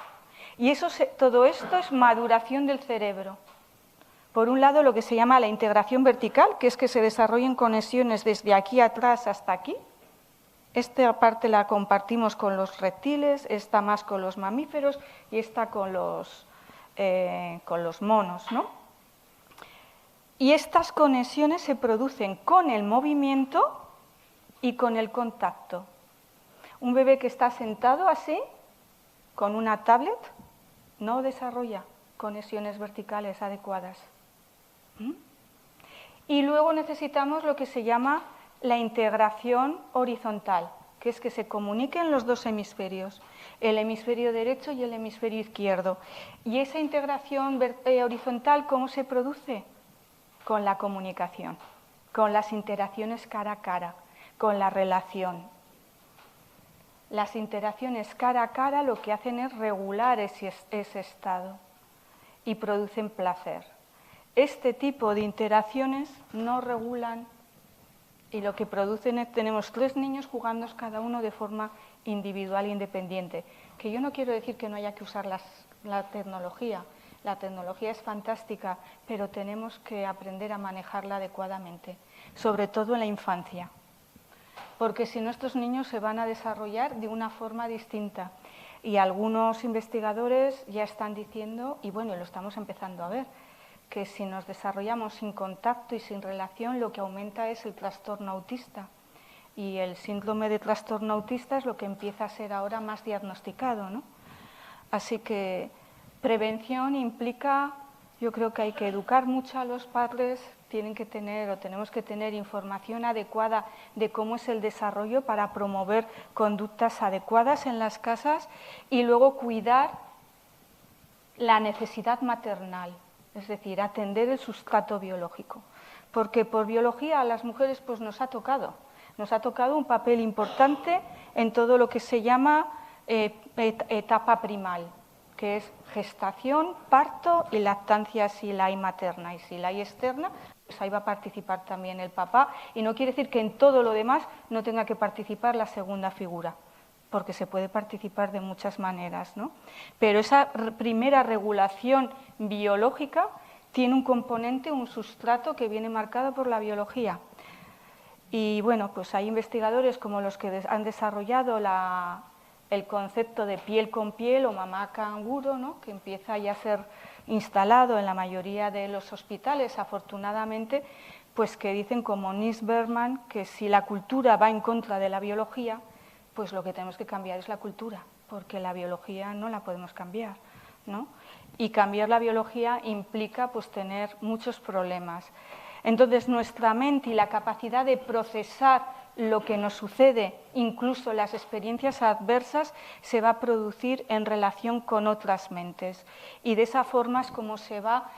Y todo esto es maduración del cerebro. Por un lado, lo que se llama la integración vertical, que es que se desarrollen conexiones desde aquí atrás hasta aquí. Esta parte la compartimos con los reptiles, esta más con los mamíferos y esta con los monos, ¿no? Y estas conexiones se producen con el movimiento y con el contacto. Un bebé que está sentado así, con una tablet, no desarrolla conexiones verticales adecuadas. Y luego necesitamos lo que se llama la integración horizontal, que es que se comuniquen los dos hemisferios, el hemisferio derecho y el hemisferio izquierdo. Y esa integración horizontal, ¿cómo se produce? Con la comunicación, con las interacciones cara a cara, con la relación. Las interacciones cara a cara lo que hacen es regular ese estado y producen placer. Este tipo de interacciones no regulan y lo que producen es, tenemos 3 niños jugando cada uno de forma individual e independiente. Que yo no quiero decir que no haya que usar la tecnología. La tecnología es fantástica, pero tenemos que aprender a manejarla adecuadamente, sobre todo en la infancia. Porque si no, estos niños se van a desarrollar de una forma distinta. Y algunos investigadores ya están diciendo, y bueno, lo estamos empezando a ver, que si nos desarrollamos sin contacto y sin relación, lo que aumenta es el trastorno autista. Y el síndrome de trastorno autista es lo que empieza a ser ahora más diagnosticado, ¿no? Así que prevención implica, yo creo que hay que educar mucho a los padres, tenemos que tener información adecuada de cómo es el desarrollo para promover conductas adecuadas en las casas y luego cuidar la necesidad maternal, es decir, atender el sustrato biológico. Porque por biología a las mujeres pues nos ha tocado un papel importante en todo lo que se llama etapa primal, que es gestación, parto y lactancia si la hay materna. Y si la hay externa, pues ahí va a participar también el papá. Y no quiere decir que en todo lo demás no tenga que participar la segunda figura, porque se puede participar de muchas maneras, ¿no? Pero esa primera regulación biológica tiene un componente, un sustrato que viene marcado por la biología. Y bueno, pues hay investigadores como los que han desarrollado el concepto de piel con piel o mamá canguro, ¿no? Que empieza ya a ser instalado en la mayoría de los hospitales, afortunadamente, pues que dicen como Nis Berman que si la cultura va en contra de la biología, pues lo que tenemos que cambiar es la cultura, porque la biología no la podemos cambiar, ¿no? Y cambiar la biología implica pues tener muchos problemas. Entonces, nuestra mente y la capacidad de procesar lo que nos sucede, incluso las experiencias adversas, se va a producir en relación con otras mentes. Y de esa forma es como se va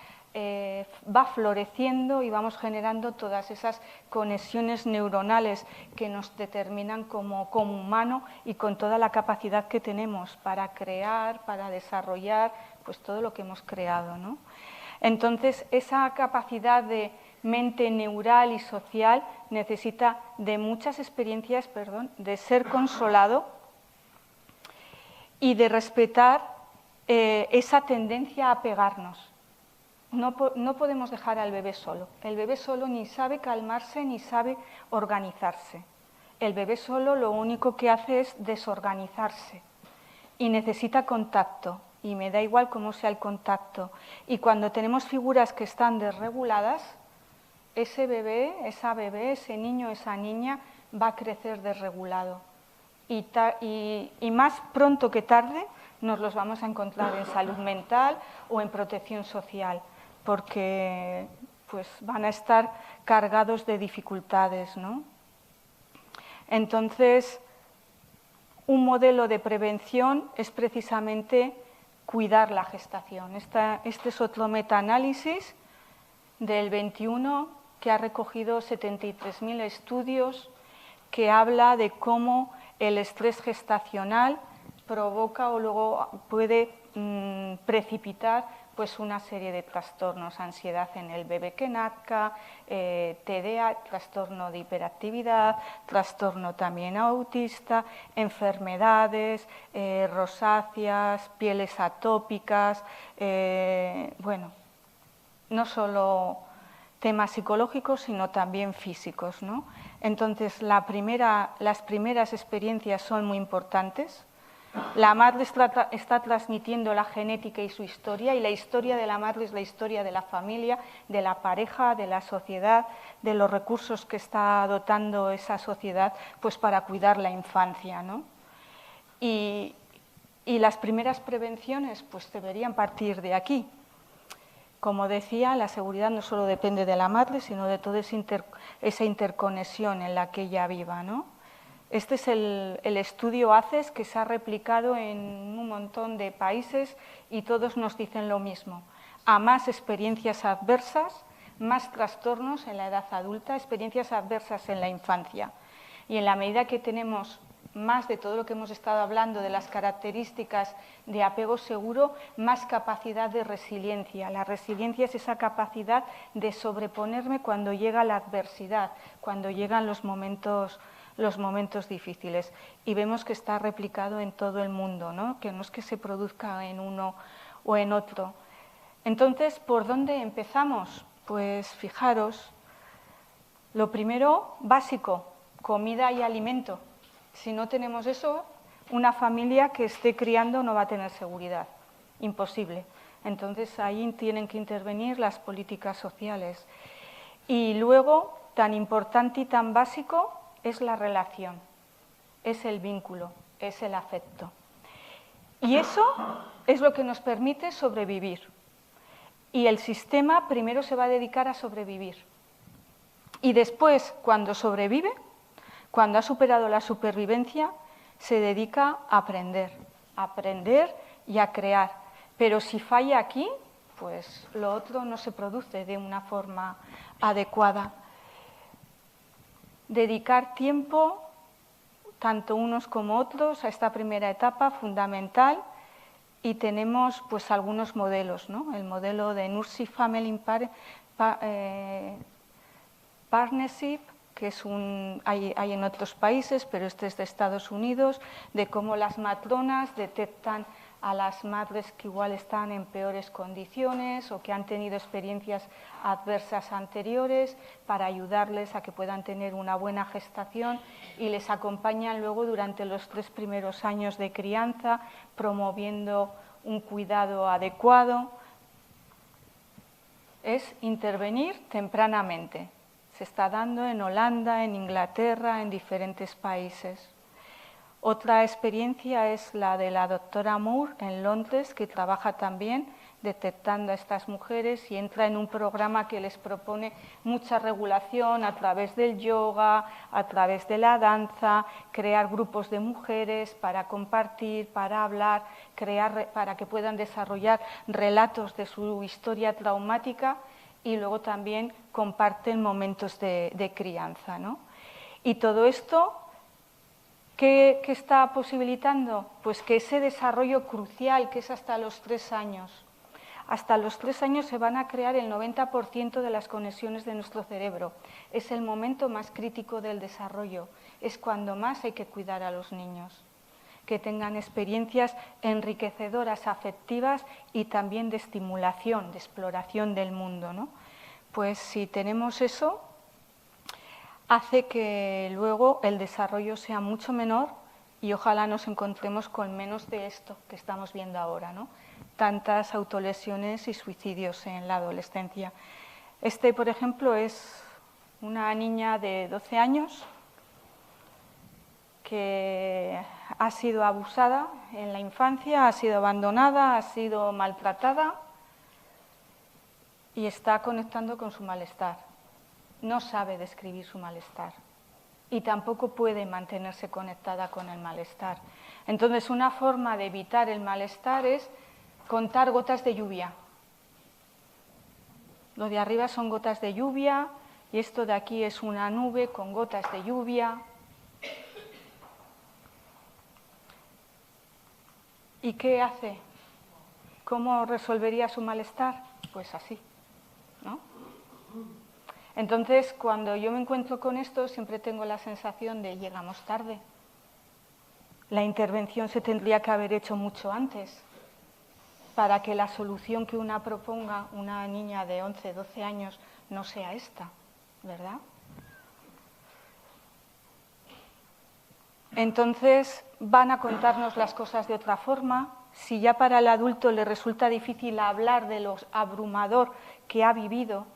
floreciendo y vamos generando todas esas conexiones neuronales que nos determinan como humano y con toda la capacidad que tenemos para crear, para desarrollar pues todo lo que hemos creado, ¿no? Entonces, esa capacidad de mente neural y social necesita de muchas experiencias, de ser consolado y de respetar esa tendencia a pegarnos. No podemos dejar al bebé solo. El bebé solo ni sabe calmarse ni sabe organizarse. El bebé solo lo único que hace es desorganizarse y necesita contacto. Y me da igual cómo sea el contacto. Y cuando tenemos figuras que están desreguladas, ese bebé, ese niño, esa niña va a crecer desregulado. Y más pronto que tarde nos los vamos a encontrar en salud mental o en protección social, porque pues, van a estar cargados de dificultades, ¿no? Entonces, un modelo de prevención es precisamente cuidar la gestación. Este es otro metaanálisis del 21 que ha recogido 73.000 estudios que habla de cómo el estrés gestacional provoca o luego puede precipitar pues una serie de trastornos, ansiedad en el bebé que nazca, TDA, trastorno de hiperactividad, trastorno también autista, enfermedades, rosáceas, pieles atópicas, bueno, no solo temas psicológicos, sino también físicos, ¿no? Entonces, las primeras experiencias son muy importantes. La madre está transmitiendo la genética y su historia, y la historia de la madre es la historia de la familia, de la pareja, de la sociedad, de los recursos que está dotando esa sociedad pues, para cuidar la infancia, ¿no? Y las primeras prevenciones pues, deberían partir de aquí. Como decía, la seguridad no solo depende de la madre, sino de toda esa interconexión en la que ella viva, ¿no? Este es el estudio ACES que se ha replicado en un montón de países y todos nos dicen lo mismo. A más experiencias adversas, más trastornos en la edad adulta, experiencias adversas en la infancia. Y en la medida que tenemos más de todo lo que hemos estado hablando, de las características de apego seguro, más capacidad de resiliencia. La resiliencia es esa capacidad de sobreponerme cuando llega la adversidad, cuando llegan los momentos difíciles. Y vemos que está replicado en todo el mundo, ¿no? Que no es que se produzca en uno o en otro. Entonces, ¿por dónde empezamos? Pues fijaros, lo primero, básico, comida y alimento. Si no tenemos eso, una familia que esté criando no va a tener seguridad. Imposible. Entonces, ahí tienen que intervenir las políticas sociales. Y luego, tan importante y tan básico, es la relación, es el vínculo, es el afecto. Y eso es lo que nos permite sobrevivir. Y el sistema primero se va a dedicar a sobrevivir. Y después, cuando sobrevive, cuando ha superado la supervivencia, se dedica a aprender y a crear. Pero si falla aquí, pues lo otro no se produce de una forma adecuada. Dedicar tiempo, tanto unos como otros, a esta primera etapa fundamental, y tenemos pues algunos modelos, ¿no? El modelo de Nurse Family Partnership, que es hay en otros países, pero este es de Estados Unidos, de cómo las matronas detectan a las madres que igual están en peores condiciones o que han tenido experiencias adversas anteriores para ayudarles a que puedan tener una buena gestación, y les acompañan luego durante los 3 primeros años de crianza, promoviendo un cuidado adecuado. Es intervenir tempranamente. Se está dando en Holanda, en Inglaterra, en diferentes países. Otra experiencia es la de la doctora Moore en Londres, que trabaja también detectando a estas mujeres y entra en un programa que les propone mucha regulación a través del yoga, a través de la danza, crear grupos de mujeres para compartir, para hablar, para que puedan desarrollar relatos de su historia traumática y luego también comparten momentos de crianza, ¿no? Y todo esto, ¿qué está posibilitando? Pues que ese desarrollo crucial, que es hasta los 3 años, hasta los 3 años se van a crear el 90% de las conexiones de nuestro cerebro. Es el momento más crítico del desarrollo, es cuando más hay que cuidar a los niños, que tengan experiencias enriquecedoras, afectivas y también de estimulación, de exploración del mundo, ¿no? Pues si tenemos eso, hace que luego el desarrollo sea mucho menor y ojalá nos encontremos con menos de esto que estamos viendo ahora, ¿no? Tantas autolesiones y suicidios en la adolescencia. Por ejemplo, es una niña de 12 años que ha sido abusada en la infancia, ha sido abandonada, ha sido maltratada y está conectando con su malestar. No sabe describir su malestar y tampoco puede mantenerse conectada con el malestar. Entonces, una forma de evitar el malestar es contar gotas de lluvia. Lo de arriba son gotas de lluvia y esto de aquí es una nube con gotas de lluvia. ¿Y qué hace? ¿Cómo resolvería su malestar? Pues así, ¿no? Entonces, cuando yo me encuentro con esto, siempre tengo la sensación de llegamos tarde. La intervención se tendría que haber hecho mucho antes para que la solución que una proponga, una niña de 11, 12 años, no sea esta, ¿verdad? Entonces, van a contarnos las cosas de otra forma. Si ya para el adulto le resulta difícil hablar de lo abrumador que ha vivido,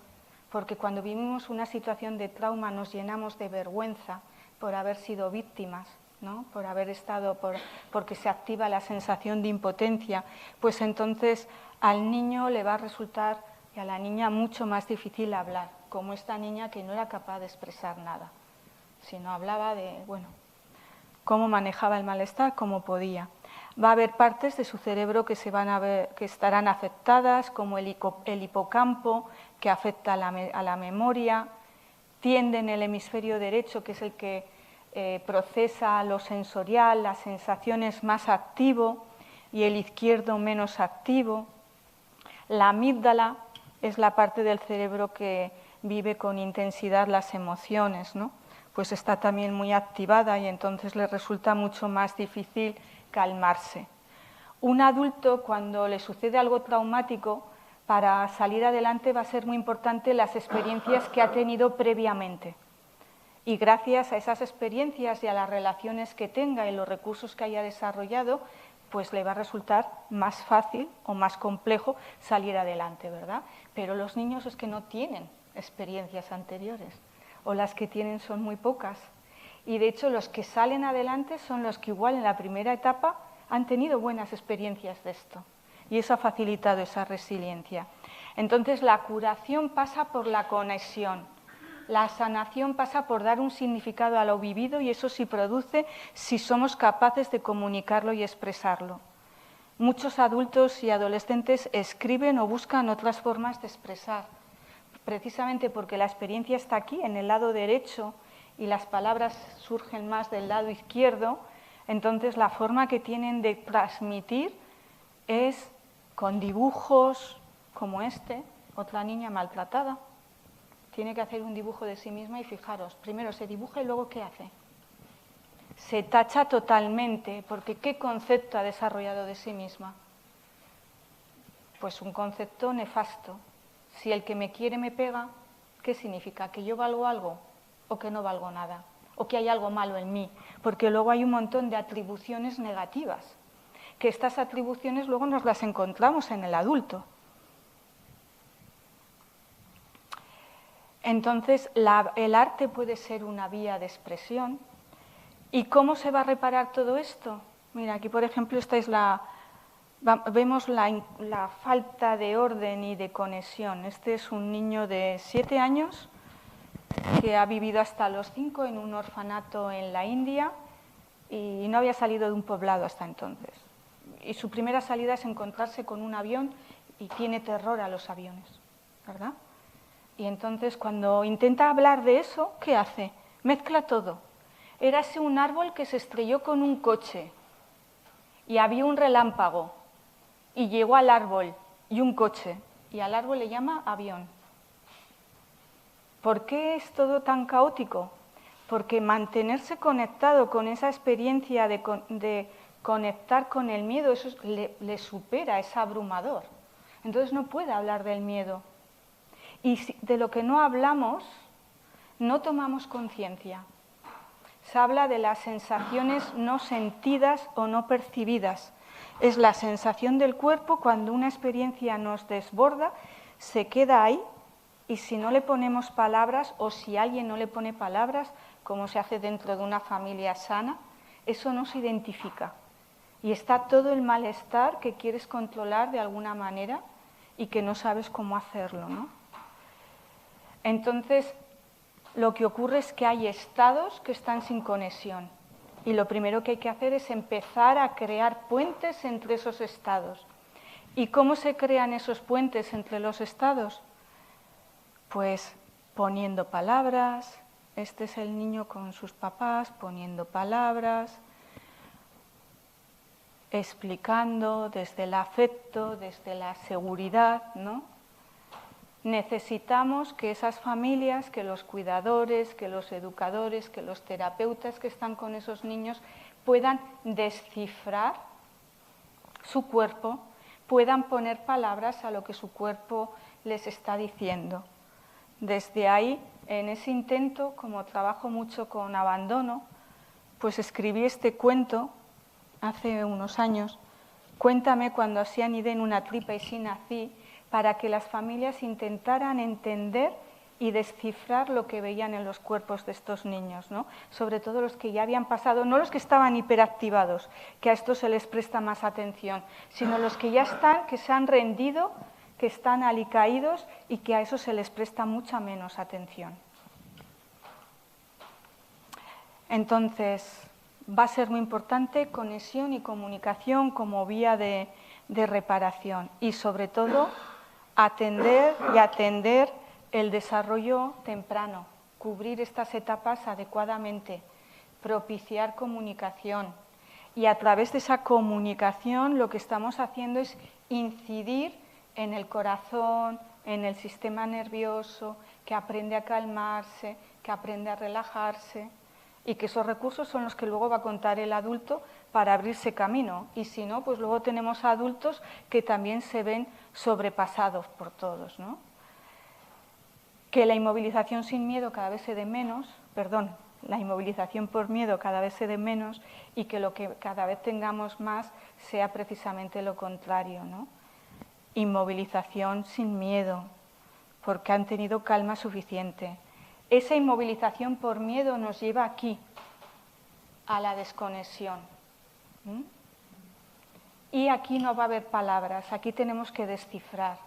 porque cuando vivimos una situación de trauma nos llenamos de vergüenza por haber sido víctimas, ¿no? Porque se activa la sensación de impotencia, pues entonces al niño le va a resultar y a la niña mucho más difícil hablar, como esta niña que no era capaz de expresar nada, sino hablaba de, bueno, cómo manejaba el malestar, cómo podía. Va a haber partes de su cerebro que estarán afectadas, como el hipocampo, que afecta a la memoria, tiende en el hemisferio derecho, que es el que procesa lo sensorial, las sensaciones, más activo, y el izquierdo menos activo. La amígdala es la parte del cerebro que vive con intensidad las emociones, ¿no? Pues está también muy activada y entonces le resulta mucho más difícil calmarse. Un adulto, cuando le sucede algo traumático, para salir adelante va a ser muy importante las experiencias que ha tenido previamente. Y gracias a esas experiencias y a las relaciones que tenga y los recursos que haya desarrollado, pues le va a resultar más fácil o más complejo salir adelante, ¿verdad? Pero los niños es que no tienen experiencias anteriores, o las que tienen son muy pocas. Y de hecho los que salen adelante son los que igual en la primera etapa han tenido buenas experiencias de esto. Y eso ha facilitado esa resiliencia. Entonces la curación pasa por la conexión. La sanación pasa por dar un significado a lo vivido y eso sí produce si somos capaces de comunicarlo y expresarlo. Muchos adultos y adolescentes escriben o buscan otras formas de expresar, precisamente porque la experiencia está aquí, en el lado derecho, y las palabras surgen más del lado izquierdo. Entonces la forma que tienen de transmitir es con dibujos como otra niña maltratada. Tiene que hacer un dibujo de sí misma y fijaros, primero se dibuja y luego ¿qué hace? Se tacha totalmente, porque ¿qué concepto ha desarrollado de sí misma? Pues un concepto nefasto. Si el que me quiere me pega, ¿qué significa? ¿Que yo valgo algo o que no valgo nada? ¿O que hay algo malo en mí? Porque luego hay un montón de atribuciones negativas, que estas atribuciones luego nos las encontramos en el adulto. Entonces, el arte puede ser una vía de expresión ¿Y cómo se va a reparar todo esto? Mira, aquí por ejemplo vemos la falta de orden y de conexión. Este es un niño de 7 años que ha vivido hasta los 5 en un orfanato en la India y no había salido de un poblado hasta entonces. Y su primera salida es encontrarse con un avión y tiene terror a los aviones, ¿verdad? Y entonces cuando intenta hablar de eso, ¿qué hace? Mezcla todo. Érase un árbol que se estrelló con un coche y había un relámpago y llegó al árbol y un coche y al árbol le llama avión. ¿Por qué es todo tan caótico? Porque mantenerse conectado con esa experiencia de conectar con el miedo, eso le supera, es abrumador. Entonces no puede hablar del miedo. Y de lo que no hablamos, no tomamos conciencia. Se habla de las sensaciones no sentidas o no percibidas. Es la sensación del cuerpo cuando una experiencia nos desborda, se queda ahí y si no le ponemos palabras o si alguien no le pone palabras, como se hace dentro de una familia sana, eso no se identifica. Y está todo el malestar que quieres controlar de alguna manera y que no sabes cómo hacerlo, ¿no? Entonces, lo que ocurre es que hay estados que están sin conexión y lo primero que hay que hacer es empezar a crear puentes entre esos estados. ¿Y cómo se crean esos puentes entre los estados? Pues poniendo palabras, este es el niño con sus papás, poniendo palabras, explicando desde el afecto, desde la seguridad, ¿no? Necesitamos que esas familias, que los cuidadores, que los educadores, que los terapeutas que están con esos niños puedan descifrar su cuerpo, puedan poner palabras a lo que su cuerpo les está diciendo. Desde ahí, en ese intento, como trabajo mucho con abandono, pues escribí este cuento hace unos años, Cuéntame cuando así anidé en una tripa y sí nací, para que las familias intentaran entender y descifrar lo que veían en los cuerpos de estos niños, ¿no? Sobre todo los que ya habían pasado, no los que estaban hiperactivados, que a estos se les presta más atención, sino los que ya están, que se han rendido, que están alicaídos y que a eso se les presta mucha menos atención. Entonces, va a ser muy importante conexión y comunicación como vía de reparación y sobre todo atender el desarrollo temprano, cubrir estas etapas adecuadamente, propiciar comunicación y a través de esa comunicación lo que estamos haciendo es incidir en el corazón, en el sistema nervioso, que aprende a calmarse, que aprende a relajarse y que esos recursos son los que luego va a contar el adulto para abrirse camino. Y si no, pues luego tenemos adultos que también se ven sobrepasados por todos, ¿no? Que la inmovilización sin miedo cada vez se dé menos, la inmovilización por miedo cada vez se dé menos y que lo que cada vez tengamos más sea precisamente lo contrario, ¿no? Inmovilización sin miedo, porque han tenido calma suficiente. Esa inmovilización por miedo nos lleva aquí, a la desconexión. Y aquí no va a haber palabras, aquí tenemos que descifrar.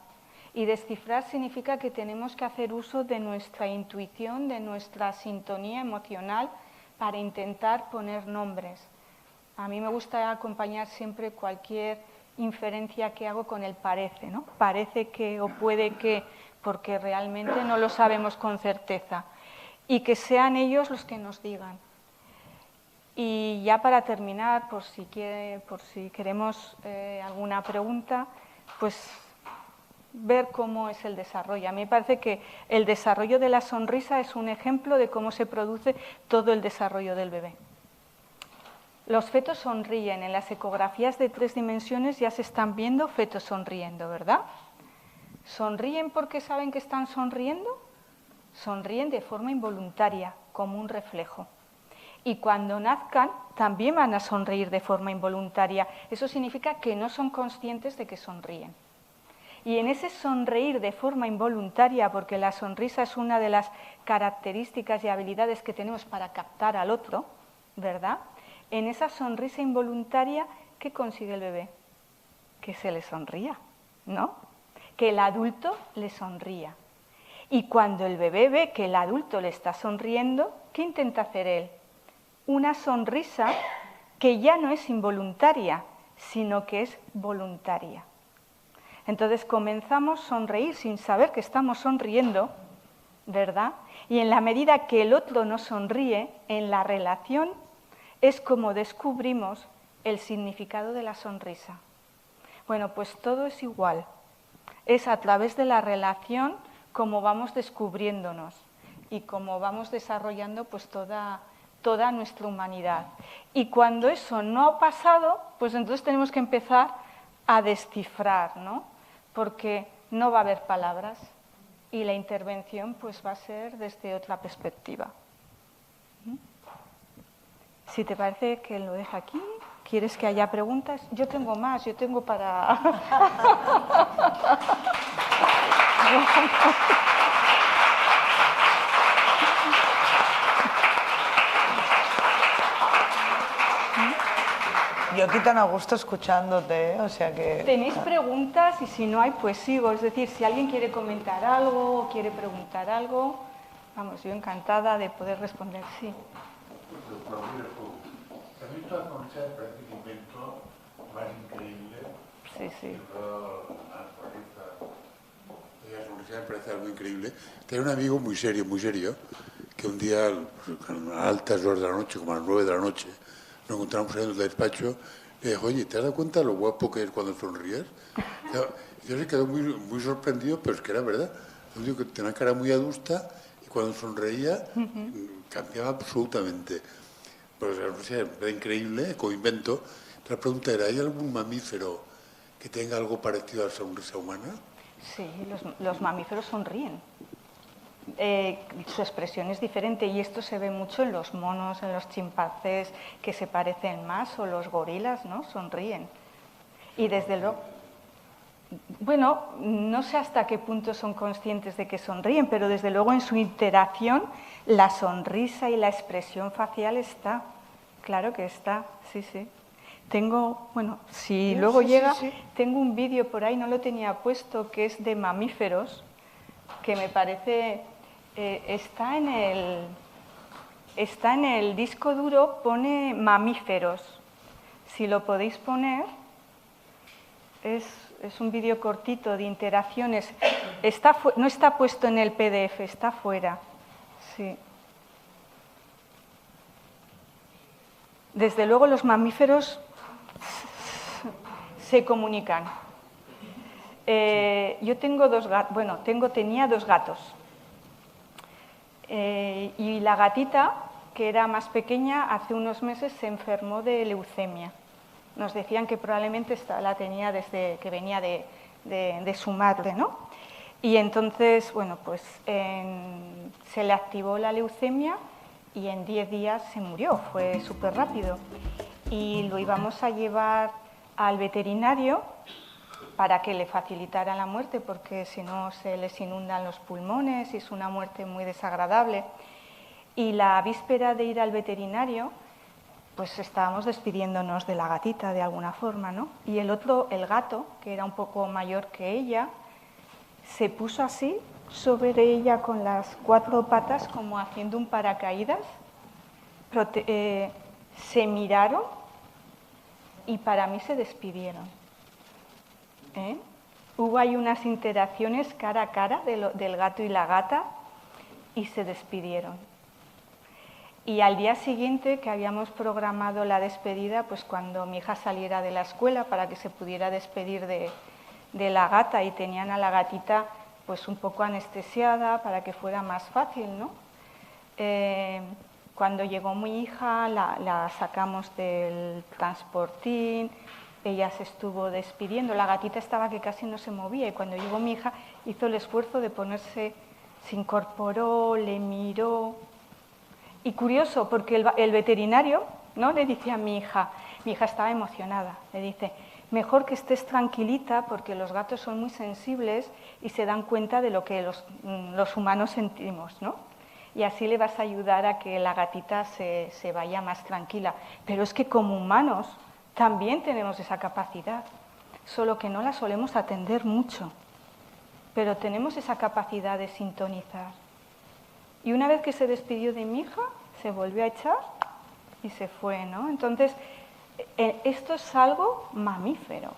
Y descifrar significa que tenemos que hacer uso de nuestra intuición, de nuestra sintonía emocional para intentar poner nombres. A mí me gusta acompañar siempre cualquier inferencia que hago con el parece, ¿no? Parece que o puede que, porque realmente no lo sabemos con certeza. Y que sean ellos los que nos digan. Y ya para terminar, por si queremos alguna pregunta, pues ver cómo es el desarrollo. A mí me parece que el desarrollo de la sonrisa es un ejemplo de cómo se produce todo el desarrollo del bebé. Los fetos sonríen, en las ecografías de 3 dimensiones ya se están viendo fetos sonriendo, ¿verdad? ¿Sonríen porque saben que están sonriendo? Sonríen de forma involuntaria, como un reflejo. Y cuando nazcan, también van a sonreír de forma involuntaria. Eso significa que no son conscientes de que sonríen. Y en ese sonreír de forma involuntaria, porque la sonrisa es una de las características y habilidades que tenemos para captar al otro, ¿verdad? En esa sonrisa involuntaria, ¿qué consigue el bebé? Que se le sonría, ¿no? Que el adulto le sonría. Y cuando el bebé ve que el adulto le está sonriendo, ¿qué intenta hacer él? Una sonrisa que ya no es involuntaria, sino que es voluntaria. Entonces comenzamos a sonreír sin saber que estamos sonriendo, ¿verdad? Y en la medida que el otro nos sonríe, en la relación es como descubrimos el significado de la sonrisa. Bueno, pues todo es igual. Es a través de la relación como vamos descubriéndonos y como vamos desarrollando pues toda nuestra humanidad. Y cuando eso no ha pasado, pues entonces tenemos que empezar a descifrar, ¿no? Porque no va a haber palabras y la intervención pues va a ser desde otra perspectiva. Si te parece que lo deje aquí, ¿quieres que haya preguntas? Yo tengo más, yo tengo para... Yo aquí tan a gusto escuchándote, ¿eh? O sea que... Tenéis preguntas y si no hay, pues sigo. Es decir, si alguien quiere comentar algo o quiere preguntar algo, vamos, yo encantada de poder responder, sí. ¿Has visto la concha de parece un invento más increíble? Sí, sí. La sonrisa me parece algo increíble. Tenía un amigo muy serio, que un día a altas horas de la noche, como a las 9 de la noche, nos encontramos en el despacho, le dijo, oye, ¿te has dado cuenta de lo guapo que es cuando sonríes? Yo se quedó muy sorprendido, pero es que era verdad. Yo digo que tenía una cara muy adusta y cuando sonreía cambiaba absolutamente. Pues no sé, era increíble, como invento. La pregunta era, ¿hay algún mamífero que tenga algo parecido a la sonrisa humana? Sí, los mamíferos sonríen. Su expresión es diferente y esto se ve mucho en los monos, en los chimpancés que se parecen más o los gorilas, ¿no? Sonríen. Y desde luego, bueno, no sé hasta qué punto son conscientes de que sonríen, pero desde luego en su interacción la sonrisa y la expresión facial está, claro que está, sí, sí. Tengo, bueno, si luego llega, tengo un vídeo por ahí, no lo tenía puesto, que es de mamíferos, que me parece, está en el disco duro, pone mamíferos. Si lo podéis poner, es un vídeo cortito de interacciones. No está puesto en el PDF, está fuera. Sí. Desde luego los mamíferos se comunican. Yo tengo tenía dos gatos. Y la gatita, que era más pequeña, hace unos meses se enfermó de leucemia. Nos decían que probablemente la tenía desde que venía de su madre, ¿no? Y entonces, bueno, pues se le activó la leucemia y en 10 días se murió, fue súper rápido. Y lo íbamos a llevar al veterinario para que le facilitara la muerte, porque si no se les inundan los pulmones y es una muerte muy desagradable. Y la víspera de ir al veterinario, pues estábamos despidiéndonos de la gatita de alguna forma, ¿no? Y el gato, que era un poco mayor que ella, se puso así sobre ella con las 4 patas, como haciendo un paracaídas. Se miraron y para mí se despidieron. Hubo ahí unas interacciones cara a cara del gato y la gata y se despidieron. Y al día siguiente, que habíamos programado la despedida, pues cuando mi hija saliera de la escuela para que se pudiera despedir de la gata y tenían a la gatita pues un poco anestesiada para que fuera más fácil, ¿no? Cuando llegó mi hija la sacamos del transportín, ella se estuvo despidiendo, la gatita estaba que casi no se movía y cuando llegó mi hija hizo el esfuerzo de ponerse, se incorporó, le miró. Y curioso, porque el veterinario, ¿no?, le dice a mi hija estaba emocionada, le dice, mejor que estés tranquilita porque los gatos son muy sensibles y se dan cuenta de lo que los humanos sentimos, ¿no? y así le vas a ayudar a que la gatita se vaya más tranquila. Pero es que como humanos también tenemos esa capacidad, solo que no la solemos atender mucho, pero tenemos esa capacidad de sintonizar. Y una vez que se despidió de mi hija, se volvió a echar y se fue, ¿no? Entonces, esto es algo mamífero,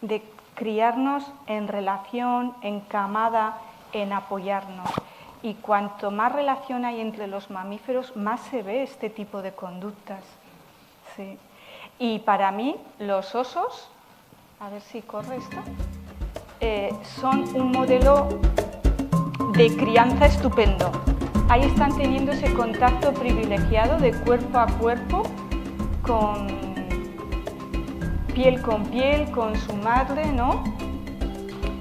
de criarnos en relación, en camada, en apoyarnos. Y cuanto más relación hay entre los mamíferos, más se ve este tipo de conductas. Sí. Y para mí, los osos, a ver si corre esto, son un modelo de crianza estupendo. Ahí están teniendo ese contacto privilegiado de cuerpo a cuerpo, con piel, con su madre, ¿no?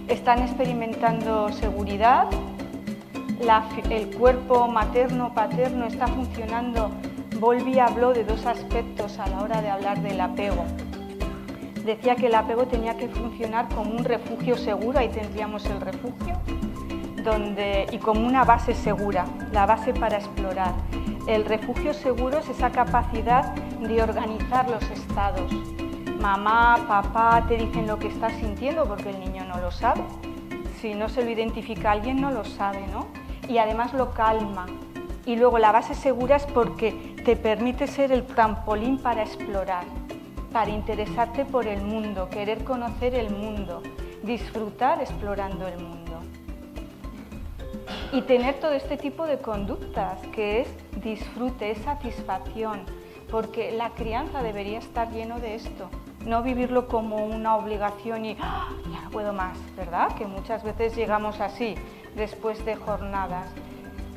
Están experimentando seguridad, el cuerpo materno-paterno está funcionando. Bowlby habló de dos aspectos a la hora de hablar del apego. Decía que el apego tenía que funcionar como un refugio seguro, ahí tendríamos el refugio, y como una base segura, la base para explorar. El refugio seguro es esa capacidad de organizar los estados. Mamá, papá te dicen lo que estás sintiendo porque el niño no lo sabe. Si no se lo identifica alguien, no lo sabe, ¿no? Y además lo calma. Y luego la base segura es porque te permite ser el trampolín para explorar, para interesarte por el mundo, querer conocer el mundo, disfrutar explorando el mundo. Y tener todo este tipo de conductas, que es disfrute, es satisfacción, porque la crianza debería estar lleno de esto, no vivirlo como una obligación y ¡ah! Ya no puedo más, ¿verdad? Que muchas veces llegamos así, después de jornadas.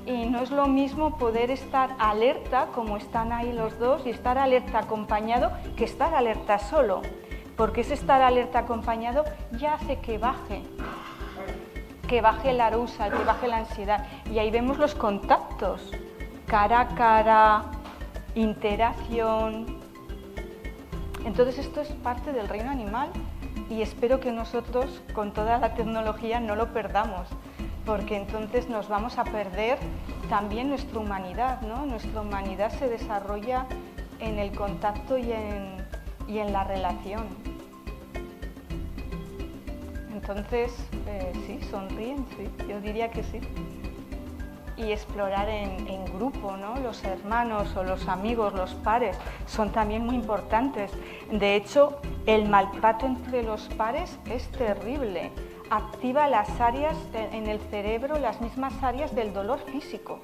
Y no es lo mismo poder estar alerta, como están ahí los dos, y estar alerta acompañado, que estar alerta solo, porque ese estar alerta acompañado ya hace que baje el arousal, que baje la ansiedad. Y ahí vemos los contactos, cara a cara, interacción. Entonces esto es parte del reino animal y espero que nosotros con toda la tecnología no lo perdamos, porque entonces nos vamos a perder también nuestra humanidad, ¿no? Nuestra humanidad se desarrolla en el contacto y en la relación. Entonces, sí, sonríen, sí, yo diría que sí. Y explorar en grupo, ¿no? Los hermanos o los amigos, los pares, son también muy importantes. De hecho, el maltrato entre los pares es terrible. Activa las áreas en el cerebro, las mismas áreas del dolor físico.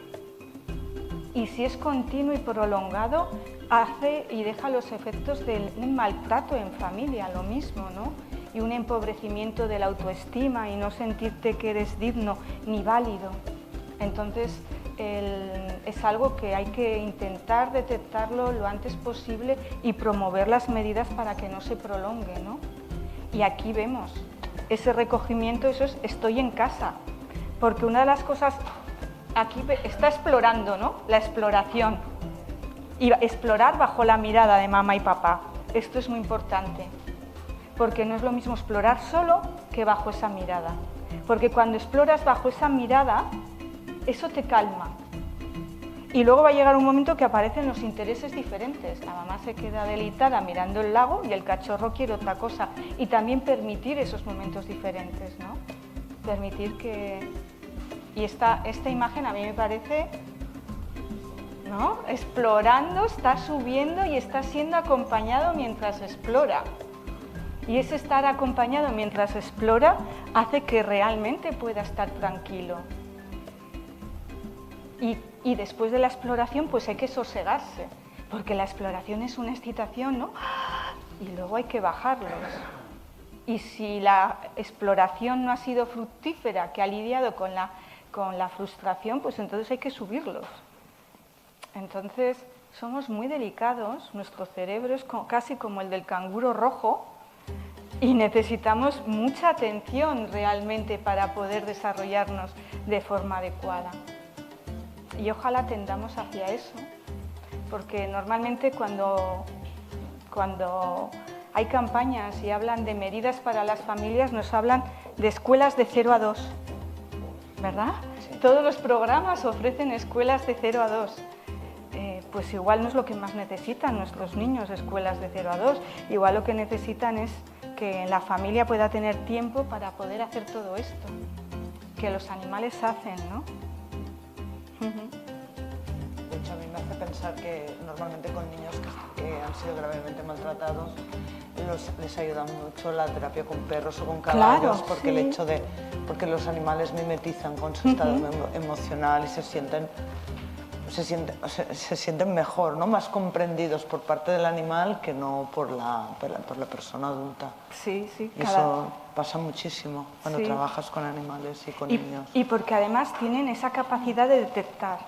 Y si es continuo y prolongado, hace y deja los efectos de un maltrato en familia, lo mismo, ¿no? Y un empobrecimiento de la autoestima y no sentirte que eres digno ni válido. Entonces, es algo que hay que intentar detectarlo lo antes posible y promover las medidas para que no se prolongue, ¿no? Y aquí vemos ese recogimiento, eso es estoy en casa, porque una de las cosas, aquí está explorando, ¿no? La exploración, y explorar bajo la mirada de mamá y papá, esto es muy importante, porque no es lo mismo explorar solo que bajo esa mirada, porque cuando exploras bajo esa mirada, eso te calma. Y luego va a llegar un momento que aparecen los intereses diferentes. La mamá se queda deleitada mirando el lago y el cachorro quiere otra cosa. Y también permitir esos momentos diferentes, ¿no? Permitir que... Y esta imagen a mí me parece, ¿no? Explorando, está subiendo y está siendo acompañado mientras explora. Y ese estar acompañado mientras explora hace que realmente pueda estar tranquilo. Y después de la exploración pues hay que sosegarse, porque la exploración es una excitación, ¿no? Y luego hay que bajarlos. Y si la exploración no ha sido fructífera, que ha lidiado con la frustración, pues entonces hay que subirlos. Entonces somos muy delicados, nuestro cerebro es casi como el del canguro rojo y necesitamos mucha atención realmente para poder desarrollarnos de forma adecuada. Y ojalá tendamos hacia eso, porque normalmente cuando hay campañas y hablan de medidas para las familias, nos hablan de escuelas de 0 a 2. ¿verdad? Sí. Todos los programas ofrecen escuelas de 0 a 2. Pues igual no es lo que más necesitan nuestros niños, escuelas de 0 a 2. Igual lo que necesitan es que la familia pueda tener tiempo para poder hacer todo esto, que los animales hacen, ¿no? De hecho, a mí me hace pensar que normalmente con niños que han sido gravemente maltratados les ayuda mucho la terapia con perros o con caballos, Claro, porque sí. el hecho de porque los animales mimetizan con su estado emocional y se sienten mejor, ¿no? Más comprendidos por parte del animal que no por la persona adulta. Sí, sí. Y eso pasa muchísimo cuando Sí. trabajas con animales y con niños. Y porque además tienen esa capacidad de detectar.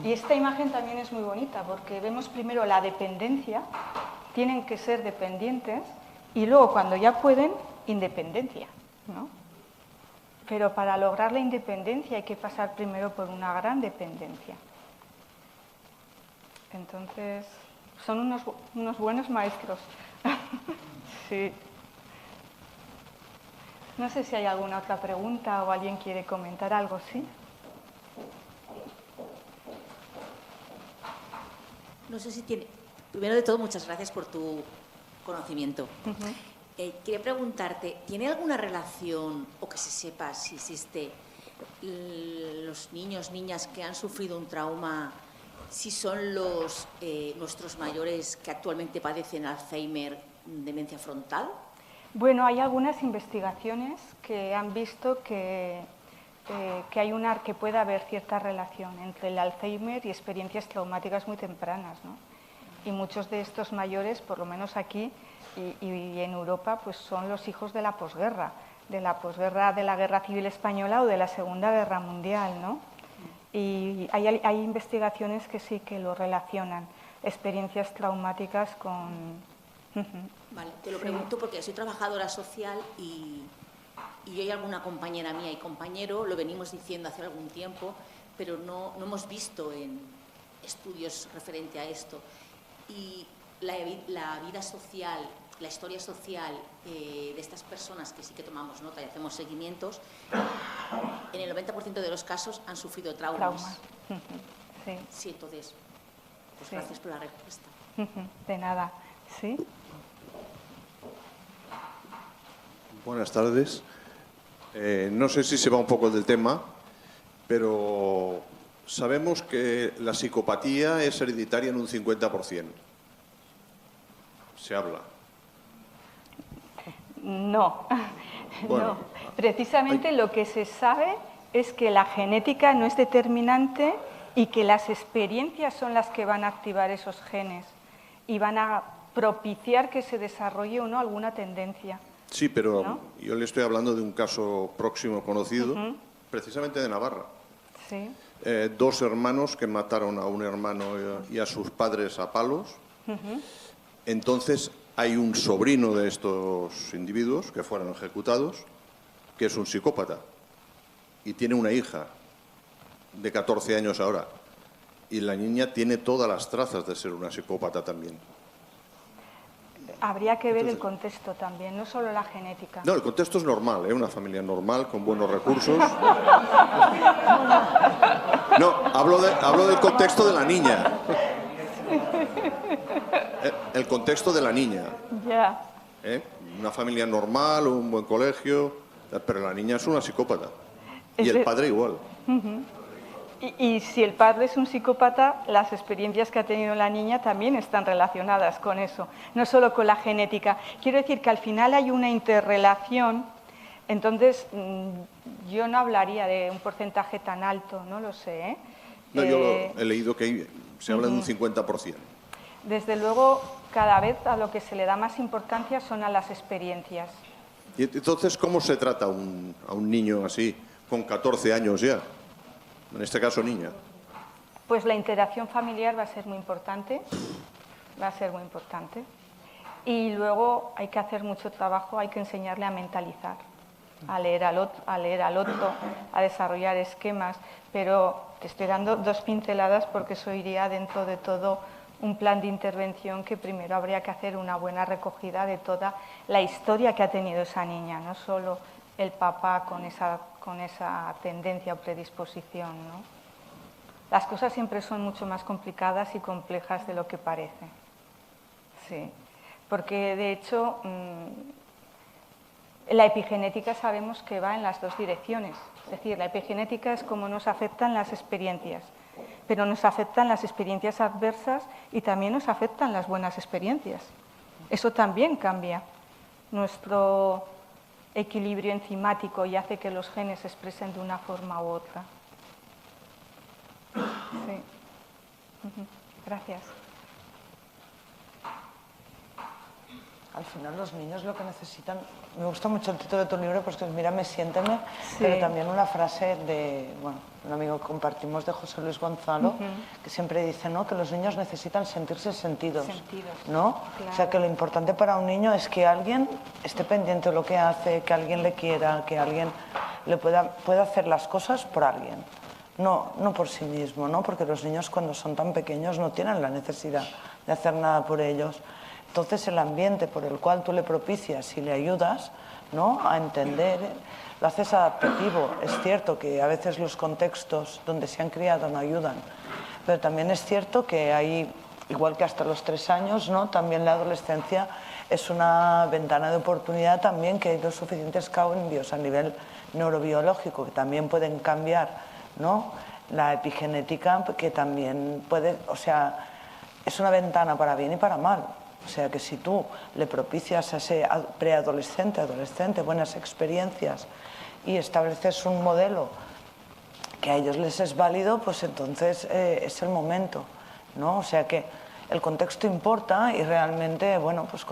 Y esta imagen también es muy bonita porque vemos primero la dependencia, tienen que ser dependientes, y luego cuando ya pueden, independencia, ¿no? Pero para lograr la independencia hay que pasar primero por una gran dependencia. Entonces, son unos buenos maestros. Sí. No sé si hay alguna otra pregunta o alguien quiere comentar algo, ¿sí? No sé si tiene... Primero de todo, muchas gracias por tu conocimiento. Quería preguntarte, ¿tiene alguna relación, o que se sepa si existe, los niños, niñas que han sufrido un trauma, si son nuestros mayores que actualmente padecen Alzheimer, demencia frontal? Bueno, hay algunas investigaciones que han visto que que puede haber cierta relación entre el Alzheimer y experiencias traumáticas muy tempranas, ¿no? Y muchos de estos mayores, por lo menos aquí y en Europa, pues son los hijos de la posguerra de la Guerra Civil Española o de la Segunda Guerra Mundial, ¿no? Y hay investigaciones que sí que lo relacionan, experiencias traumáticas con... Vale, te lo pregunto porque soy trabajadora social y yo y alguna compañera mía y compañero lo venimos diciendo hace algún tiempo, pero no hemos visto en estudios referente a esto. Y la vida social, la historia social de estas personas que sí que tomamos nota y hacemos seguimientos, en el 90% de los casos han sufrido traumas. Sí. Sí, entonces, pues Sí. gracias por la respuesta. De nada, ¿sí? Buenas tardes. No sé si se va un poco del tema, pero sabemos que la psicopatía es hereditaria en un 50%. Se habla. No, Bueno, no. Precisamente lo que se sabe es que la genética no es determinante y que las experiencias son las que van a activar esos genes y van a propiciar que se desarrolle o no alguna tendencia. Sí, pero ¿no? yo le estoy hablando de un caso próximo conocido, precisamente de Navarra. Sí. 2 hermanos que mataron a un hermano y a sus padres a palos. Entonces hay un sobrino de estos individuos que fueron ejecutados, que es un psicópata, y tiene una hija de 14 años ahora. Y la niña tiene todas las trazas de ser una psicópata también. Habría que ver el contexto también, no solo la genética. No, el contexto es normal, ¿eh? Una familia normal, con buenos recursos. No, hablo del contexto de la niña. El contexto de la niña. Ya. ¿Eh? Una familia normal, un buen colegio, pero la niña es una psicópata. Y el padre igual. Y si el padre es un psicópata, las experiencias que ha tenido la niña también están relacionadas con eso, no solo con la genética. Quiero decir que al final hay una interrelación, entonces yo no hablaría de un porcentaje tan alto, no lo sé, ¿eh? No, yo he leído que se habla de un 50%. Desde luego, cada vez a lo que se le da más importancia son a las experiencias. Y entonces, ¿cómo se trata a un niño así, con 14 años ya? En este caso, niña. Pues la interacción familiar va a ser muy importante, Y luego hay que hacer mucho trabajo, hay que enseñarle a mentalizar, a leer al otro, a desarrollar esquemas, pero te estoy dando 2 pinceladas porque eso iría dentro de todo un plan de intervención que primero habría que hacer una buena recogida de toda la historia que ha tenido esa niña, no solo el papá con esa tendencia o predisposición, ¿no? Las cosas siempre son mucho más complicadas y complejas de lo que parece. Sí, porque de hecho la epigenética sabemos que va en las dos direcciones. Es decir, la epigenética es cómo nos afectan las experiencias, pero nos afectan las experiencias adversas y también nos afectan las buenas experiencias. Eso también cambia nuestro equilibrio enzimático y hace que los genes se expresen de una forma u otra. Sí. Gracias. Al final los niños lo que necesitan, me gusta mucho el título de tu libro porque es Mírame, siénteme, Sí. pero también una frase de, bueno, un amigo que compartimos de José Luis Gonzalo, que siempre dice, ¿no?, que los niños necesitan sentirse sentidos, ¿no? Claro. O sea, que lo importante para un niño es que alguien esté pendiente de lo que hace, que alguien le quiera, que alguien le pueda hacer las cosas por alguien, no por sí mismo, ¿no? Porque los niños cuando son tan pequeños no tienen la necesidad de hacer nada por ellos. Entonces el ambiente por el cual tú le propicias y le ayudas, ¿no?, a entender, lo haces adaptativo. Es cierto que a veces los contextos donde se han criado no ayudan, pero también es cierto que hay, igual que hasta los 3 años, ¿no?, también la adolescencia es una ventana de oportunidad también, que hay los suficientes cambios a nivel neurobiológico que también pueden cambiar, ¿no?, la epigenética, que también puede, o sea, es una ventana para bien y para mal. O sea que si tú le propicias a ese preadolescente, adolescente, buenas experiencias y estableces un modelo que a ellos les es válido, pues entonces es el momento, ¿no? O sea que el contexto importa y realmente, bueno, pues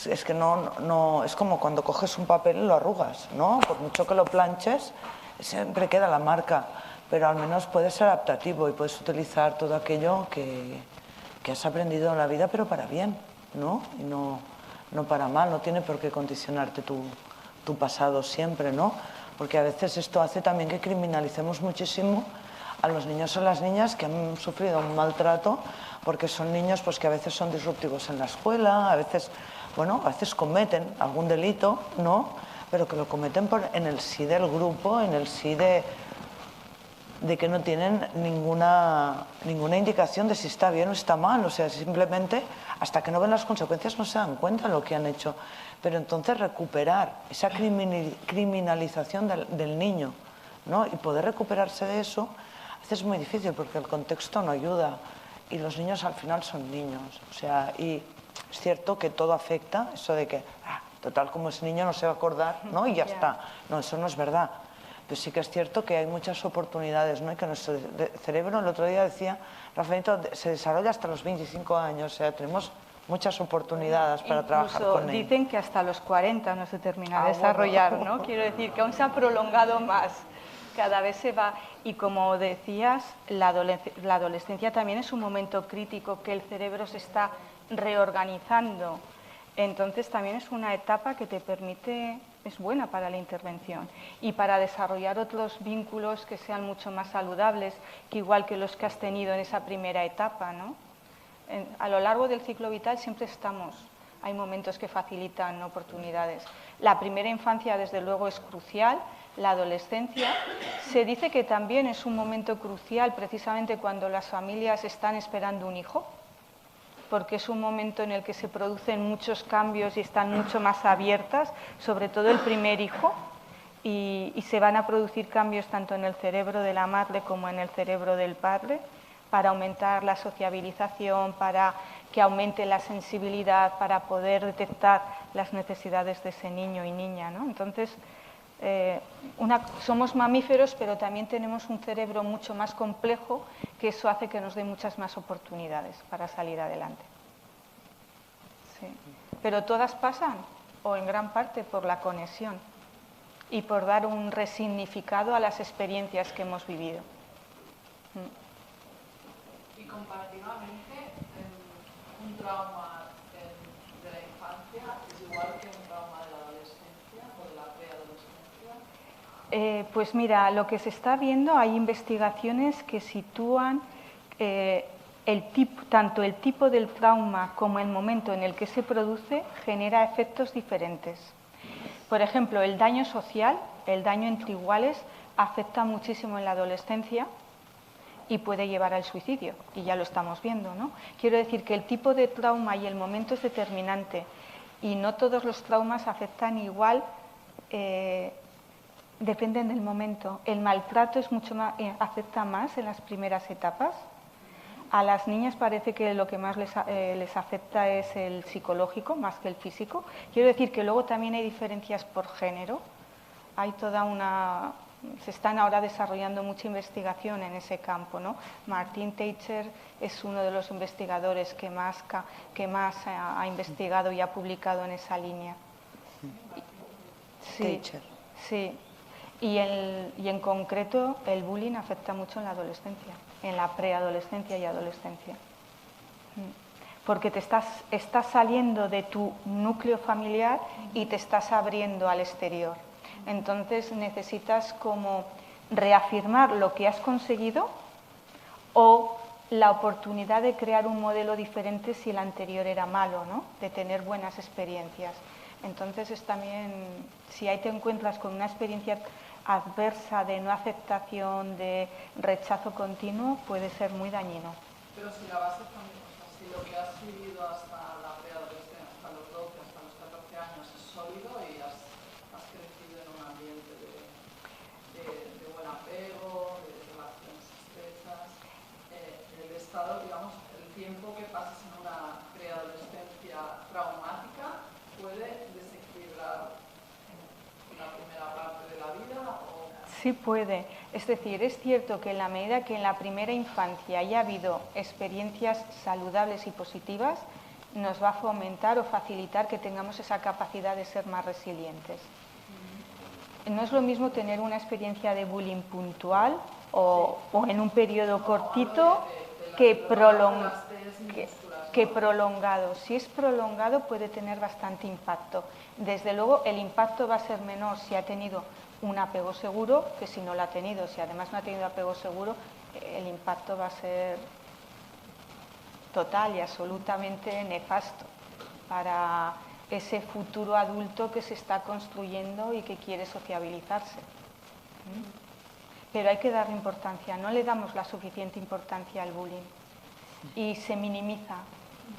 es que no es como cuando coges un papel y lo arrugas, ¿no? Por mucho que lo planches, siempre queda la marca, pero al menos puedes ser adaptativo y puedes utilizar todo aquello que has aprendido en la vida, pero para bien, ¿no? Y no para mal, no tiene por qué condicionarte tu pasado siempre, ¿no? Porque a veces esto hace también que criminalicemos muchísimo a los niños o las niñas que han sufrido un maltrato, porque son niños pues que a veces son disruptivos en la escuela, a veces cometen algún delito, ¿no? Pero que lo cometen en el sí del grupo, en el sí de que no tienen ninguna indicación de si está bien o está mal. O sea, simplemente hasta que no ven las consecuencias no se dan cuenta de lo que han hecho. Pero entonces recuperar esa criminalización del niño, ¿no?, y poder recuperarse de eso, a veces es muy difícil porque el contexto no ayuda y los niños al final son niños. O sea, y es cierto que todo afecta, eso de que, total, como es niño no se va a acordar, ¿no?, y ya está. No, eso no es verdad. Pero sí que es cierto que hay muchas oportunidades, ¿no?, y que nuestro cerebro, el otro día decía Rafaelito, se desarrolla hasta los 25 años, o sea, tenemos muchas oportunidades para trabajar con él. Dicen que hasta los 40 no se termina de desarrollar, bueno, ¿no? Quiero decir que aún se ha prolongado más, cada vez se va. Y como decías, la adolescencia también es un momento crítico, que el cerebro se está reorganizando. Entonces también es una etapa que te permite, es buena para la intervención y para desarrollar otros vínculos que sean mucho más saludables, que igual que los que has tenido en esa primera etapa, ¿no? A lo largo del ciclo vital siempre hay momentos que facilitan oportunidades. La primera infancia, desde luego, es crucial. La adolescencia se dice que también es un momento crucial precisamente cuando las familias están esperando un hijo, porque es un momento en el que se producen muchos cambios y están mucho más abiertas, sobre todo el primer hijo, y se van a producir cambios tanto en el cerebro de la madre como en el cerebro del padre, para aumentar la sociabilización, para que aumente la sensibilidad, para poder detectar las necesidades de ese niño y niña, ¿no? Entonces, somos mamíferos, pero también tenemos un cerebro mucho más complejo, que eso hace que nos dé muchas más oportunidades para salir adelante. Sí. Pero todas pasan, o en gran parte, por la conexión y por dar un resignificado a las experiencias que hemos vivido. Y comparativamente, un trauma de la infancia es igual que un trauma de la adolescencia o de la preadolescencia. Pues mira, lo que se está viendo, hay investigaciones que sitúan tanto el tipo del trauma como el momento en el que se produce genera efectos diferentes. Por ejemplo, el daño social, el daño entre iguales, afecta muchísimo en la adolescencia y puede llevar al suicidio, y ya lo estamos viendo, ¿no? Quiero decir que el tipo de trauma y el momento es determinante, y no todos los traumas afectan igual, dependen del momento. El maltrato es mucho más, afecta más en las primeras etapas. A las niñas parece que lo que más les afecta es el psicológico, más que el físico. Quiero decir que luego también hay diferencias por género. Hay toda una... Se están ahora desarrollando mucha investigación en ese campo, ¿no? Martin Teicher es uno de los investigadores que más ha investigado y ha publicado en esa línea. Sí, Teicher. Sí. Y en concreto el bullying afecta mucho en la adolescencia, en la preadolescencia y adolescencia. Porque te estás saliendo de tu núcleo familiar y te estás abriendo al exterior. Entonces necesitas como reafirmar lo que has conseguido o la oportunidad de crear un modelo diferente si el anterior era malo, ¿no? De tener buenas experiencias. Entonces es también, si ahí te encuentras con una experiencia adversa de no aceptación, de rechazo continuo, puede ser muy dañino. Pero si la base también, o sea, si lo que has vivido hasta la preadolescencia, hasta los 12, hasta los 14 años es sólido y has crecido en un ambiente de buen apego, de relaciones estrechas, el estado, digamos, el tiempo que pasas en una preadolescencia traumática puede desequilibrar la primera parte de la vida o... Sí puede. Es decir, es cierto que en la medida que en la primera infancia haya habido experiencias saludables y positivas, nos va a fomentar o facilitar que tengamos esa capacidad de ser más resilientes. No es lo mismo tener una experiencia de bullying puntual o en un periodo cortito que prolongado. Si es prolongado puede tener bastante impacto. Desde luego el impacto va a ser menor si ha tenido un apego seguro que si no lo ha tenido. Si además no ha tenido apego seguro, el impacto va a ser total y absolutamente nefasto para ese futuro adulto que se está construyendo y que quiere sociabilizarse. Pero hay que darle importancia, no le damos la suficiente importancia al bullying y se minimiza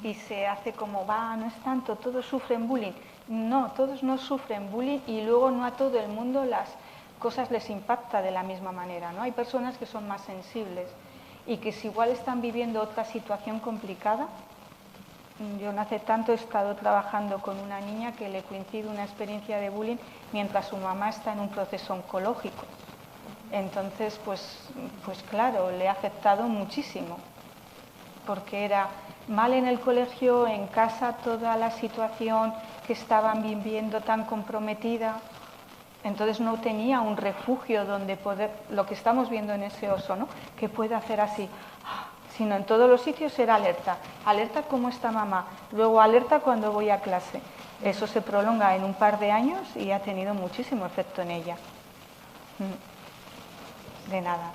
y se hace como, no es tanto, todos sufren bullying. No, todos no sufren bullying y luego no a todo el mundo las cosas les impacta de la misma manera, ¿no? Hay personas que son más sensibles y que si igual están viviendo otra situación complicada. Yo no hace tanto he estado trabajando con una niña que le coincide una experiencia de bullying mientras su mamá está en un proceso oncológico. Entonces, pues claro, le ha afectado muchísimo, porque era mal en el colegio, en casa toda la situación que estaban viviendo tan comprometida, entonces no tenía un refugio donde poder, lo que estamos viendo en ese oso, ¿no? Que puede hacer así, sino en todos los sitios era alerta, alerta cómo está mamá, luego alerta cuando voy a clase. Eso se prolonga en un par de años y ha tenido muchísimo efecto en ella. De nada.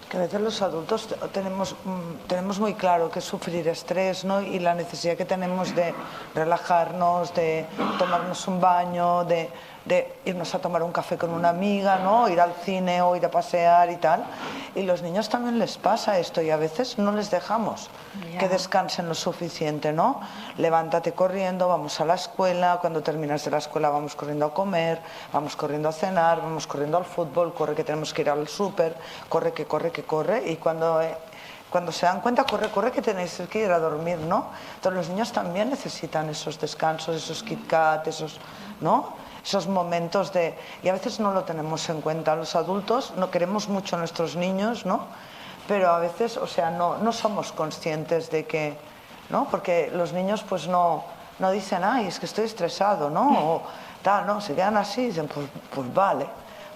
Que a veces los adultos tenemos muy claro que es sufrir estrés, ¿no? Y la necesidad que tenemos de relajarnos, de tomarnos un baño, de irnos a tomar un café con una amiga, ¿no? Ir al cine o ir a pasear y tal. Y los niños también les pasa esto y a veces no les dejamos que descansen lo suficiente, ¿no? Levántate corriendo, vamos a la escuela, cuando terminas de la escuela vamos corriendo a comer, vamos corriendo a cenar, vamos corriendo al fútbol, corre que tenemos que ir al súper, corre, y cuando se dan cuenta, corre que tenéis que ir a dormir, ¿no? Entonces los niños también necesitan esos descansos, esos Kit Kat, ¿no? Esos momentos y a veces no lo tenemos en cuenta. Los adultos no queremos mucho a nuestros niños, ¿no? Pero a veces, o sea, no somos conscientes de que, ¿no? Porque los niños pues no dicen, ay, es que estoy estresado, ¿no? O tal, no, se quedan así y dicen, pues vale,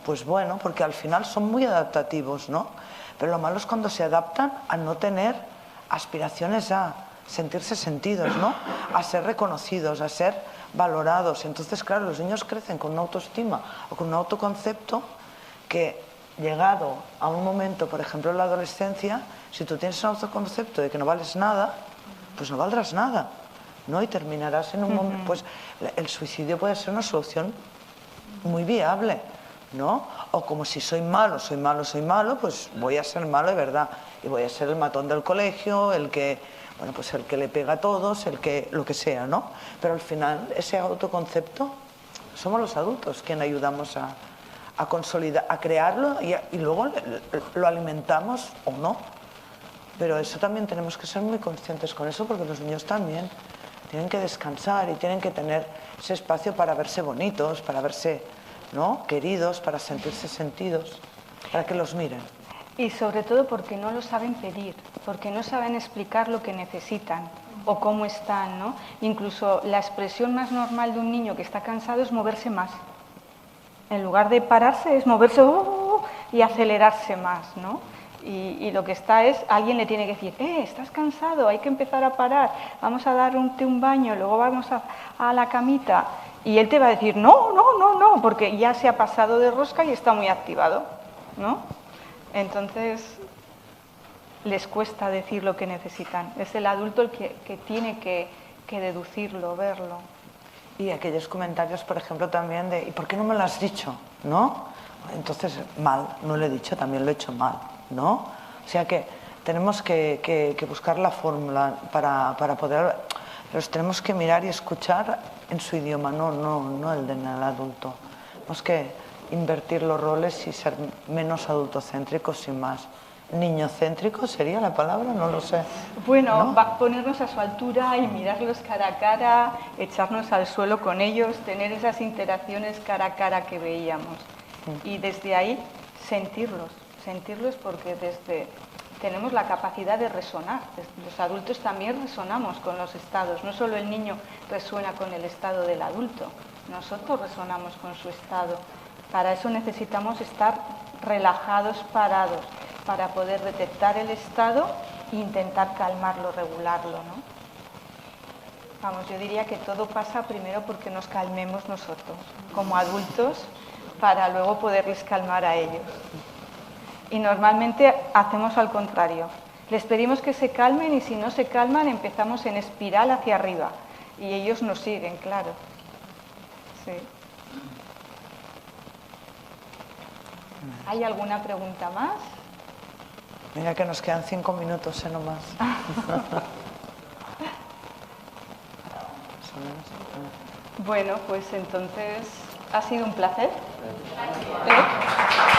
pues bueno, porque al final son muy adaptativos, ¿no? Pero lo malo es cuando se adaptan a no tener aspiraciones a sentirse sentidos, ¿no? A ser reconocidos, a ser valorados. Entonces, claro, los niños crecen con una autoestima o con un autoconcepto que, llegado a un momento, por ejemplo, en la adolescencia, si tú tienes un autoconcepto de que no vales nada, pues no valdrás nada, ¿no? Y terminarás en un momento, pues el suicidio puede ser una solución muy viable, ¿no? O como si soy malo, pues voy a ser malo de verdad y voy a ser el matón del colegio, el que, bueno, pues el que le pega a todos, el que, lo que sea, ¿no? Pero al final ese autoconcepto somos los adultos quienes ayudamos a consolidar, a crearlo y luego lo alimentamos o no. Pero eso también tenemos que ser muy conscientes con eso, porque los niños también tienen que descansar y tienen que tener ese espacio para verse bonitos, para verse, ¿no?, queridos, para sentirse sentidos, para que los miren. Y sobre todo porque no lo saben pedir, porque no saben explicar lo que necesitan o cómo están, ¿no? Incluso la expresión más normal de un niño que está cansado es moverse más. En lugar de pararse es moverse y acelerarse más, ¿no? Y lo que está es, alguien le tiene que decir, estás cansado, hay que empezar a parar, vamos a darte un baño, luego vamos a la camita. Y él te va a decir, no, porque ya se ha pasado de rosca y está muy activado, ¿no? Entonces, les cuesta decir lo que necesitan. Es el adulto el que tiene que deducirlo, verlo. Y aquellos comentarios, por ejemplo, también de, ¿y por qué no me lo has dicho? ¿No? Entonces, mal, no lo he dicho, también lo he hecho mal, ¿no? O sea que tenemos que buscar la fórmula para poder... Los tenemos que mirar y escuchar en su idioma, no el del adulto. Tenemos que invertir los roles y ser menos adultocéntricos y más niñocéntricos, ¿sería la palabra? No lo sé. Bueno, ¿no? Ponernos a su altura y mirarlos cara a cara, echarnos al suelo con ellos, tener esas interacciones cara a cara que veíamos. Y desde ahí sentirlos porque tenemos la capacidad de resonar. Los adultos también resonamos con los estados, no solo el niño resuena con el estado del adulto, nosotros resonamos con su estado. Para eso necesitamos estar relajados, parados, para poder detectar el estado e intentar calmarlo, regularlo, ¿no? Vamos, yo diría que todo pasa primero porque nos calmemos nosotros, como adultos, para luego poderles calmar a ellos. Y normalmente hacemos al contrario. Les pedimos que se calmen y si no se calman empezamos en espiral hacia arriba. Y ellos nos siguen, claro. Sí. ¿Hay alguna pregunta más? Mira que nos quedan 5 minutos, nomás. Bueno, pues entonces ha sido un placer. Gracias.